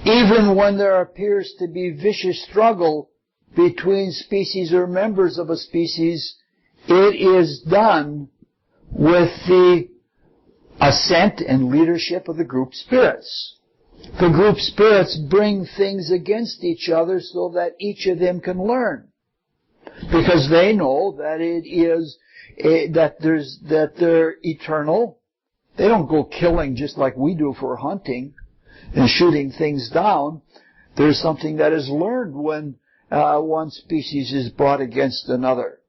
Speaker 3: Even when there appears to be vicious struggle between species or members of a species, it is done with the assent and leadership of the group spirits. The group spirits bring things against each other so that each of them can learn. Because they know that it is, that they're eternal. They don't go killing just like we do for hunting and shooting things down. There's something that is learned when one species is brought against another.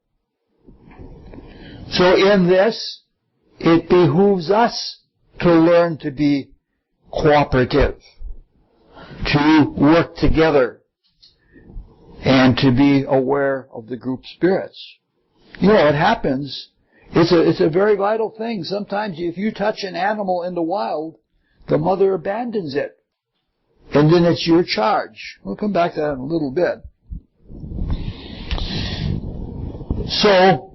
Speaker 3: So in this, it behooves us to learn to be cooperative, to work together, and to be aware of the group spirits. You know, it happens. It's a very vital thing. Sometimes if you touch an animal in the wild, the mother abandons it. And then it's your charge. We'll come back to that in a little bit. So,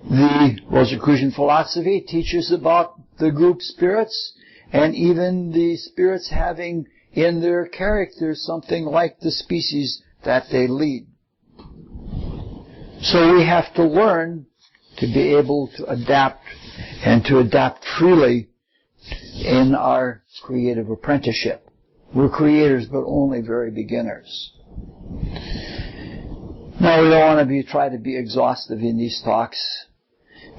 Speaker 3: the Rosicrucian philosophy teaches about the group spirits, and even the spirits having in their character something like the species that they lead. So we have to learn to be able to adapt, and to adapt freely in our creative apprenticeship. We're creators, but only very beginners. Now, we don't want to try to be exhaustive in these talks.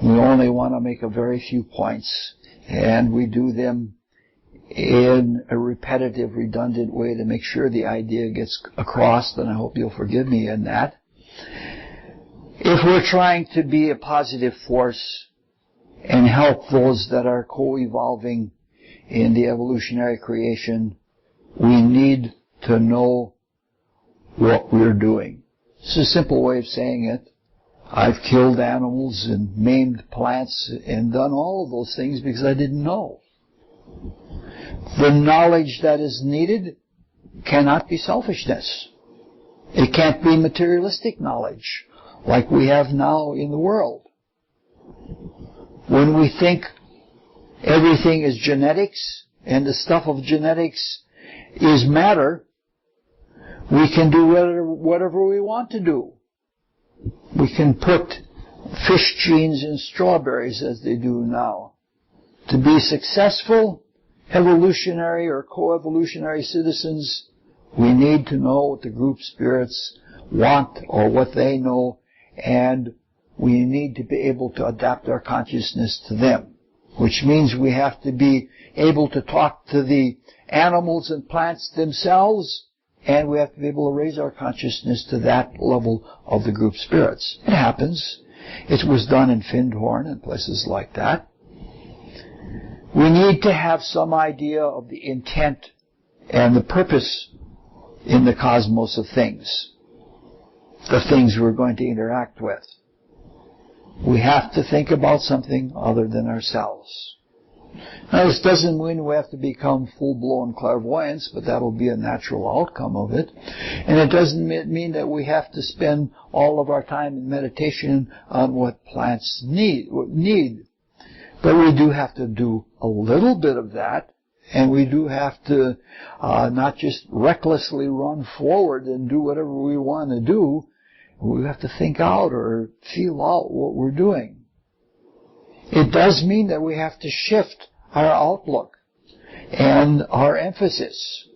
Speaker 3: We only want to make a very few points, and we do them in a repetitive, redundant way to make sure the idea gets across, and I hope you'll forgive me in that. If we're trying to be a positive force and help those that are co-evolving in the evolutionary creation, we need to know what we're doing. It's a simple way of saying it. I've killed animals and maimed plants and done all of those things because I didn't know. The knowledge that is needed cannot be selfishness. It can't be materialistic knowledge like we have now in the world. When we think everything is genetics and the stuff of genetics is matter, we can do whatever we want to do. We can put fish genes in strawberries as they do now to be successful evolutionary or coevolutionary citizens, we need to know what the group spirits want or what they know, and we need to be able to adapt our consciousness to them, which means we have to be able to talk to the animals and plants themselves, and we have to be able to raise our consciousness to that level of the group spirits. It happens. It was done in Findhorn and places like that. We need to have some idea of the intent and the purpose in the cosmos of things, the things we're going to interact with. We have to think about something other than ourselves. Now, this doesn't mean we have to become full-blown clairvoyants, but that'll be a natural outcome of it. And it doesn't mean that we have to spend all of our time in meditation on what plants need. But we do have to do a little bit of that, and we do have to not just recklessly run forward and do whatever we want to do. We have to think out or feel out what we're doing. It does mean that we have to shift our outlook and our emphasis.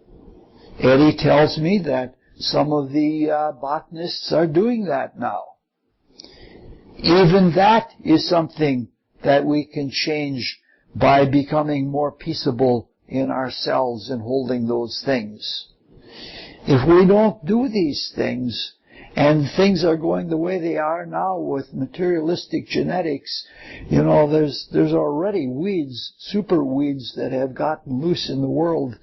Speaker 3: Eddie tells me that some of the botanists are doing that now. Even that is something that we can change by becoming more peaceable in ourselves and holding those things. If we don't do these things, and things are going the way they are now with materialistic genetics, there's already weeds, super weeds that have gotten loose in the world.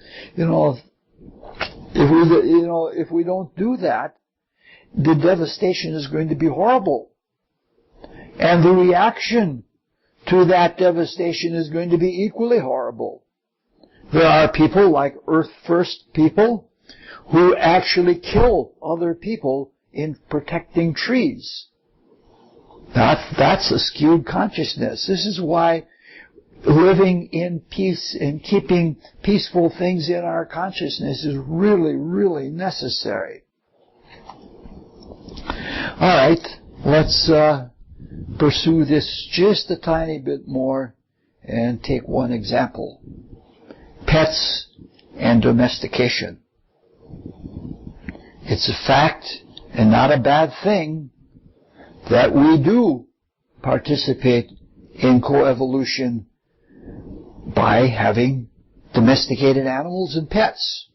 Speaker 3: If we don't do that, the devastation is going to be horrible. And the reaction to that devastation is going to be equally horrible. There are people like Earth First people who actually kill other people in protecting trees. That's a skewed consciousness. This is why living in peace and keeping peaceful things in our consciousness is really, really necessary. All right, let's pursue this just a tiny bit more and take one example. Pets and domestication. It's a fact and not a bad thing that we do participate in coevolution by having domesticated animals and pets.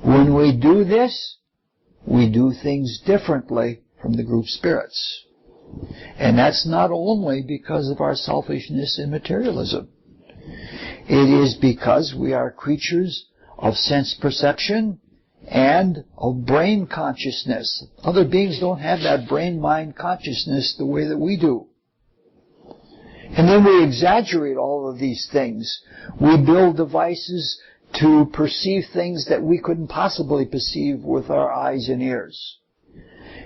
Speaker 3: When we do this, we do things differently from the group spirits. And that's not only because of our selfishness and materialism. It is because we are creatures of sense perception and of brain consciousness. Other beings don't have that brain-mind consciousness the way that we do. And then we exaggerate all of these things. We build devices to perceive things that we couldn't possibly perceive with our eyes and ears.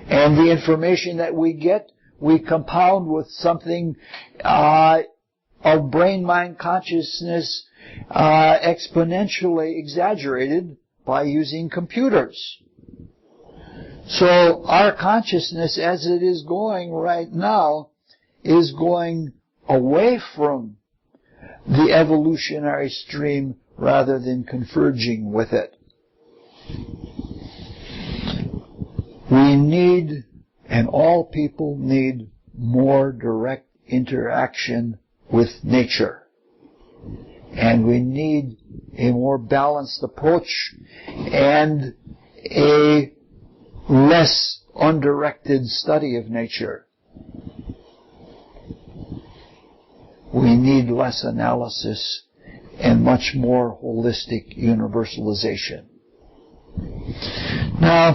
Speaker 3: And the information that we get, we compound with something of brain-mind consciousness exponentially exaggerated by using computers. So our consciousness, as it is going right now, is going away from the evolutionary stream rather than converging with it. We need, and all people need, more direct interaction with nature. And we need a more balanced approach and a less undirected study of nature. We need less analysis and much more holistic universalization. Now,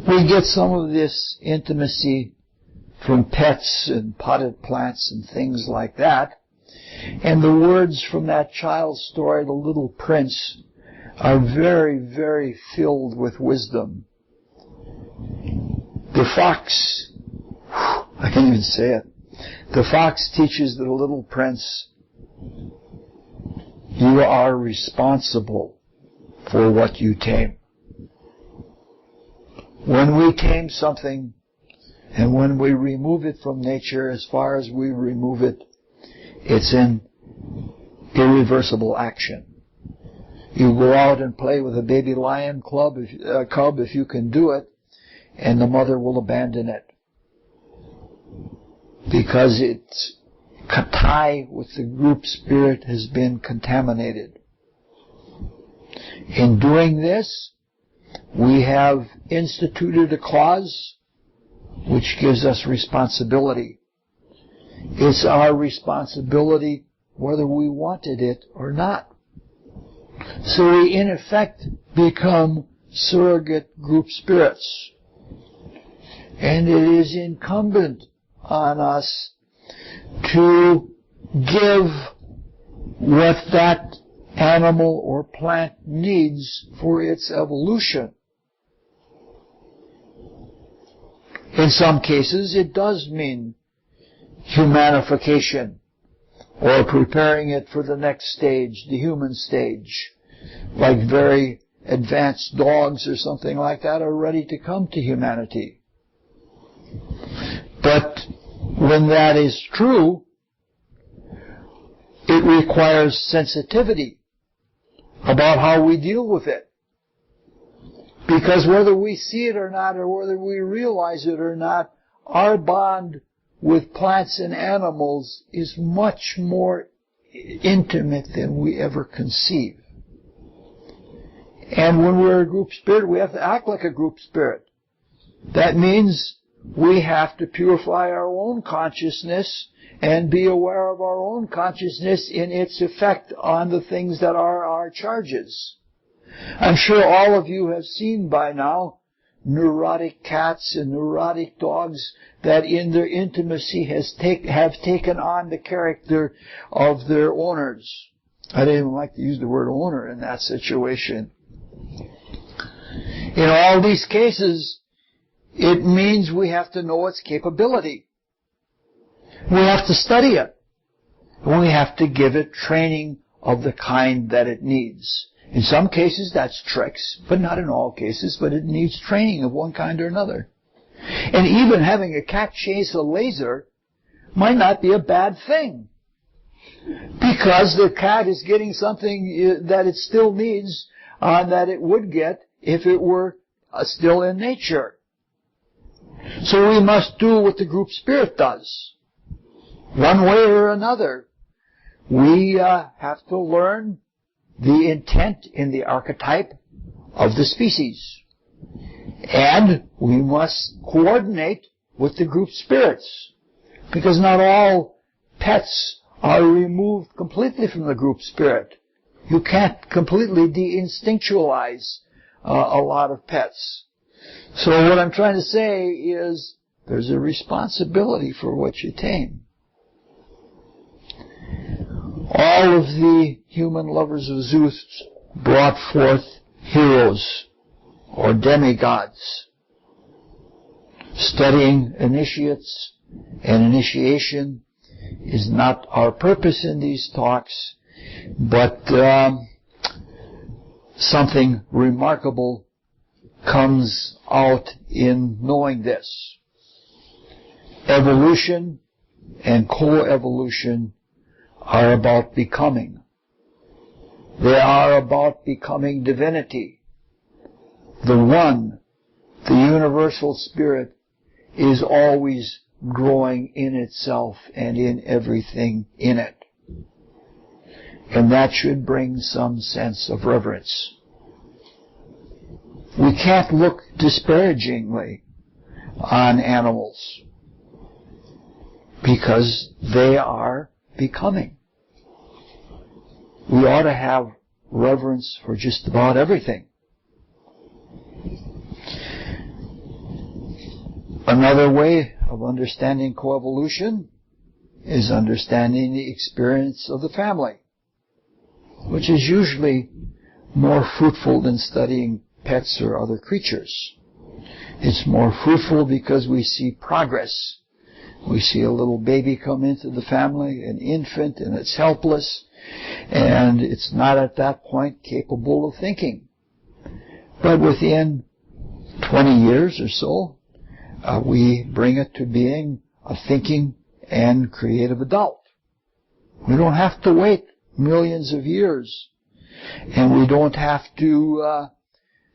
Speaker 3: we get some of this intimacy from pets and potted plants and things like that. And the words from that child's story, The Little Prince, are very, very filled with wisdom. The fox, I can't even say it. The fox teaches the little prince, you are responsible for what you tame. When we tame something, and when we remove it from nature as far as we remove it, it's in irreversible action. You go out and play with a baby lion cub if you can do it, and the mother will abandon it because its tie with the group spirit has been contaminated. In doing this, we have instituted a clause which gives us responsibility. It's our responsibility whether we wanted it or not. So we, in effect, become surrogate group spirits. And it is incumbent on us to give what that animal or plant needs for its evolution. In some cases, it does mean humanification, or preparing it for the next stage, the human stage. Like very advanced dogs or something like that are ready to come to humanity. But when that is true, it requires sensitivity about how we deal with it. Because whether we see it or not, or whether we realize it or not, our bond with plants and animals is much more intimate than we ever conceive. And when we're a group spirit, we have to act like a group spirit. That means we have to purify our own consciousness and be aware of our own consciousness in its effect on the things that are our charges. I'm sure all of you have seen by now neurotic cats and neurotic dogs that in their intimacy have taken on the character of their owners. I didn't even like to use the word owner in that situation. In all these cases, it means we have to know its capability. We have to study it. And we have to give it training of the kind that it needs. In some cases, that's tricks, but not in all cases, but it needs training of one kind or another. And even having a cat chase a laser might not be a bad thing, because the cat is getting something that it still needs, that it would get if it were still in nature. So we must do what the group spirit does, one way or another. We have to learn the intent in the archetype of the species. And we must coordinate with the group spirits, because not all pets are removed completely from the group spirit. You can't completely de-instinctualize a lot of pets. So what I'm trying to say is there's a responsibility for what you tame. All of the human lovers of Zeus brought forth heroes or demigods. Studying initiates and initiation is not our purpose in these talks, but something remarkable comes out in knowing this. Evolution and coevolution are about becoming. They are about becoming divinity. The one, the universal spirit, is always growing in itself and in everything in it. And that should bring some sense of reverence. We can't look disparagingly on animals, because they are becoming. We ought to have reverence for just about everything. Another way of understanding coevolution is understanding the experience of the family, which is usually more fruitful than studying pets or other creatures. It's more fruitful because we see progress. We see a little baby come into the family, an infant, and it's helpless, and it's not at that point capable of thinking. But within 20 years or so, we bring it to being a thinking and creative adult. We don't have to wait millions of years. And we don't have to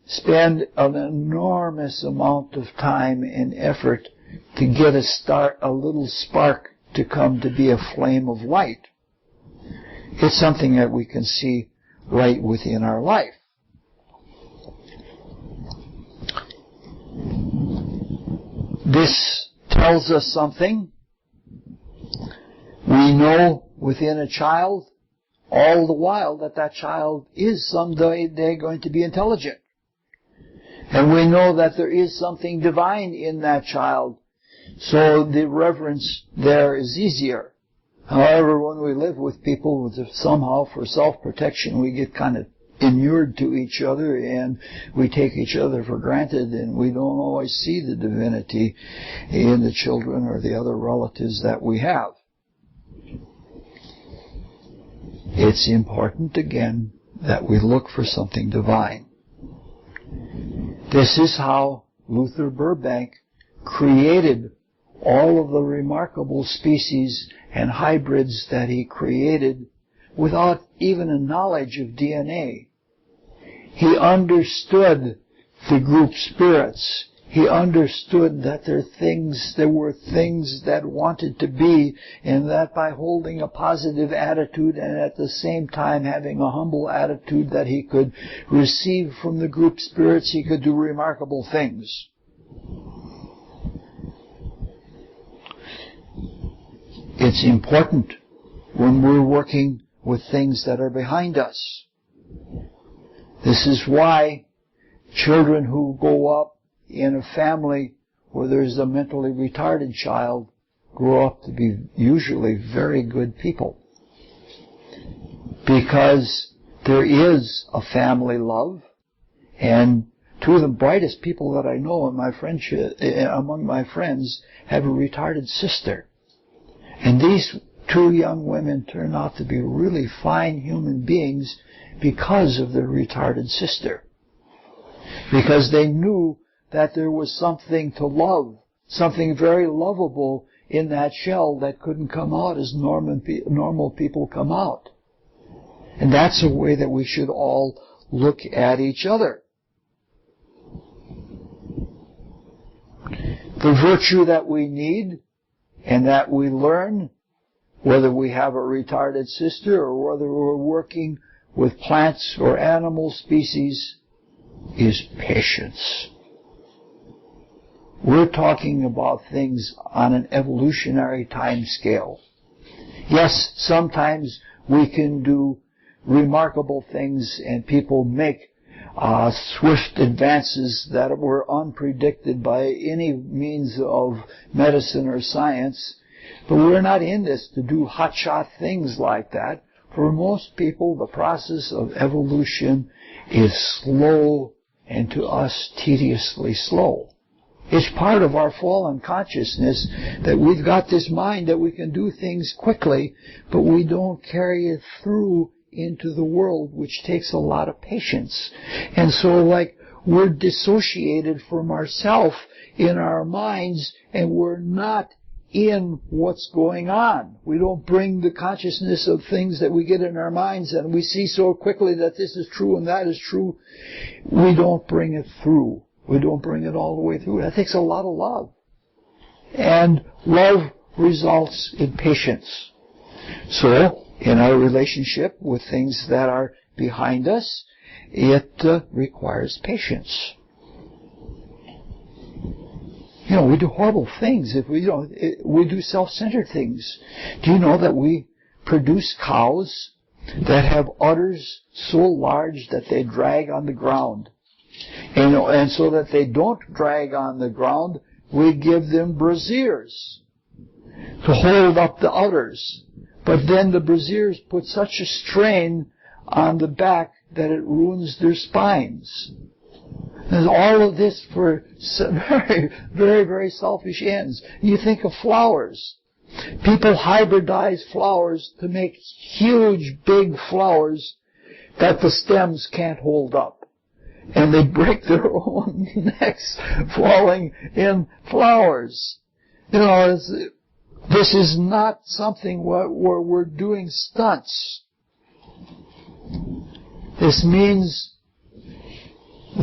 Speaker 3: spend an enormous amount of time and effort to get a little spark to come to be a flame of light. It's something that we can see right within our life. This tells us something. We know within a child all the while that child is someday going to be intelligent. And we know that there is something divine in that child. So the reverence there is easier. However, when we live with people, somehow for self-protection, we get kind of inured to each other and we take each other for granted and we don't always see the divinity in the children or the other relatives that we have. It's important, again, that we look for something divine. This is how Luther Burbank created all of the remarkable species and hybrids that he created without even a knowledge of DNA. He understood the group spirits. He understood that there were things that wanted to be, and that by holding a positive attitude and at the same time having a humble attitude that he could receive from the group spirits, he could do remarkable things. It's important when we're working with things that are behind us. This is why children who grow up in a family where there's a mentally retarded child grow up to be usually very good people. Because there is a family love, and two of the brightest people that I know in my friendship, among my friends have a retarded sister. And these two young women turn out to be really fine human beings because of their retarded sister. Because they knew that there was something to love, something very lovable in that shell that couldn't come out as normal people come out. And that's the way that we should all look at each other. The virtue that we need and that we learn, whether we have a retarded sister or whether we're working with plants or animal species, is patience. We're talking about things on an evolutionary time scale. Yes, sometimes we can do remarkable things and people make swift advances that were unpredicted by any means of medicine or science. But we're not in this to do hotshot things like that. For most people, the process of evolution is slow and to us tediously slow. It's part of our fallen consciousness that we've got this mind that we can do things quickly, but we don't carry it through into the world, which takes a lot of patience. And so, we're dissociated from ourselves in our minds, and we're not in what's going on. We don't bring the consciousness of things that we get in our minds, and we see so quickly that this is true and that is true. We don't bring it through. We don't bring it all the way through. That takes a lot of love. And love results in patience. So, in our relationship with things that are behind us, it requires patience. We do horrible things if we don't. We do self-centered things. Do you know that we produce cows that have udders so large that they drag on the ground? And so that they don't drag on the ground, we give them brassiers to hold up the udders. But then the brassiers put such a strain on the back that it ruins their spines. There's all of this for very, very, very selfish ends. You think of flowers. People hybridize flowers to make huge, big flowers that the stems can't hold up. And they break their own necks falling in flowers. This is not something where we're doing stunts. This means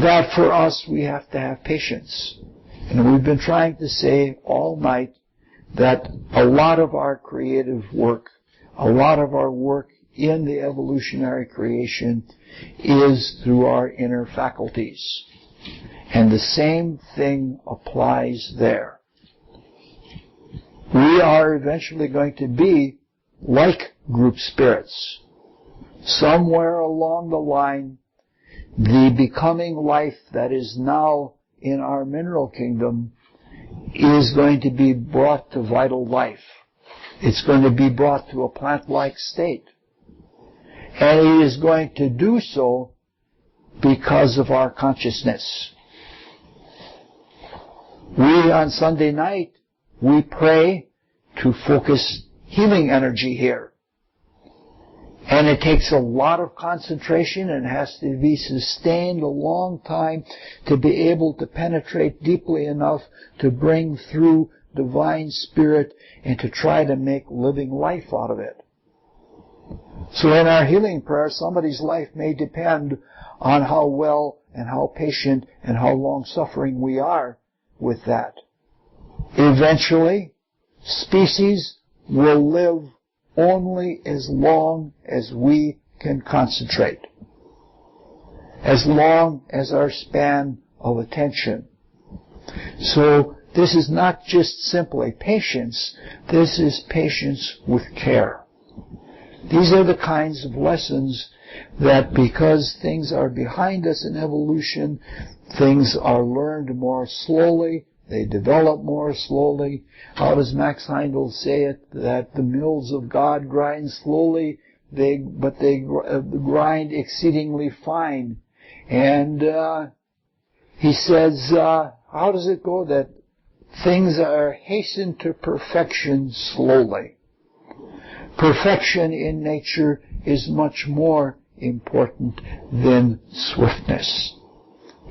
Speaker 3: that for us we have to have patience. And we've been trying to say all night that a lot of our creative work, a lot of our work in the evolutionary creation is through our inner faculties. And the same thing applies there. We are eventually going to be like group spirits. Somewhere along the line, the becoming life that is now in our mineral kingdom is going to be brought to vital life. It's going to be brought to a plant-like state. And it is going to do so because of our consciousness. We, on Sunday night, we pray to focus healing energy here. And it takes a lot of concentration and has to be sustained a long time to be able to penetrate deeply enough to bring through divine spirit and to try to make living life out of it. So in our healing prayer, somebody's life may depend on how well and how patient and how long-suffering we are with that. Eventually, species will live only as long as we can concentrate, as long as our span of attention. So this is not just simply patience, this is patience with care. These are the kinds of lessons that, because things are behind us in evolution, things are learned more slowly, they develop more slowly. How does Max Heindel say it? That the mills of God grind slowly, but they grind exceedingly fine. And he says, how does it go? That things are hastened to perfection slowly. Perfection in nature is much more important than swiftness.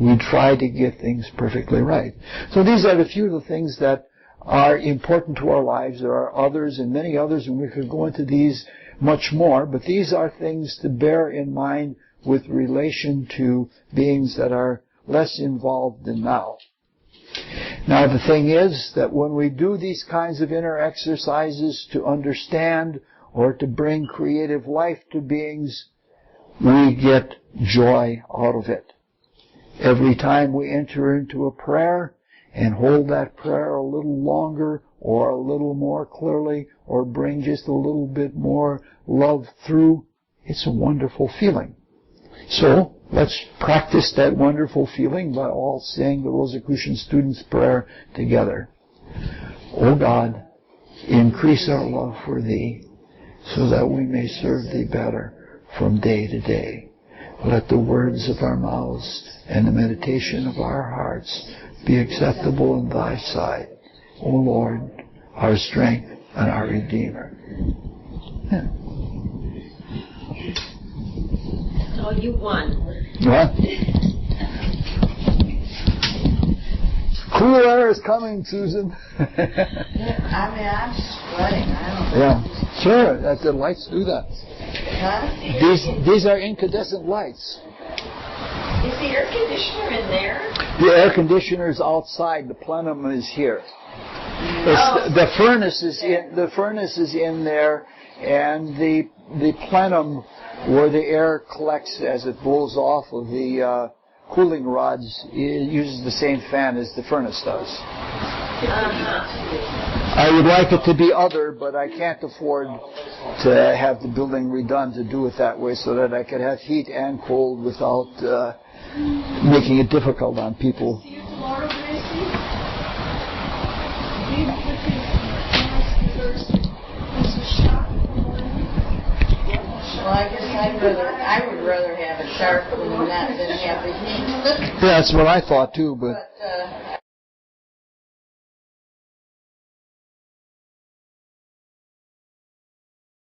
Speaker 3: We try to get things perfectly right. So these are the few of the things that are important to our lives. There are others and many others, and we could go into these much more, but these are things to bear in mind with relation to beings that are less involved than now. Now the thing is that when we do these kinds of inner exercises to understand or to bring creative life to beings, we get joy out of it. Every time we enter into a prayer and hold that prayer a little longer or a little more clearly or bring just a little bit more love through, it's a wonderful feeling. So let's practice that wonderful feeling by all saying the Rosicrucian Students' Prayer together. O God, increase our love for Thee so that we may serve Thee better from day to day. Let the words of our mouths and the meditation of our hearts be acceptable in Thy sight, O Lord, our strength and our Redeemer. Yeah.
Speaker 2: So you won.
Speaker 3: What? Cool air is coming, Susan.
Speaker 1: I mean, I'm sweating. I don't know.
Speaker 3: Yeah, sure. The lights do that.
Speaker 1: Huh?
Speaker 3: These are incandescent lights.
Speaker 2: Is the air conditioner in there?
Speaker 3: The air conditioner is outside. The plenum is here. The furnace is in there, and the plenum, where the air collects as it blows off of the cooling rods, uses the same fan as the furnace does. I would like it to be other, but I can't afford to have the building redone to do it that way, so that I could have heat and cold without making it difficult on people.
Speaker 1: Well, I guess I would rather have it sharp than that than have the heat.
Speaker 3: Yeah, that's what I thought too, but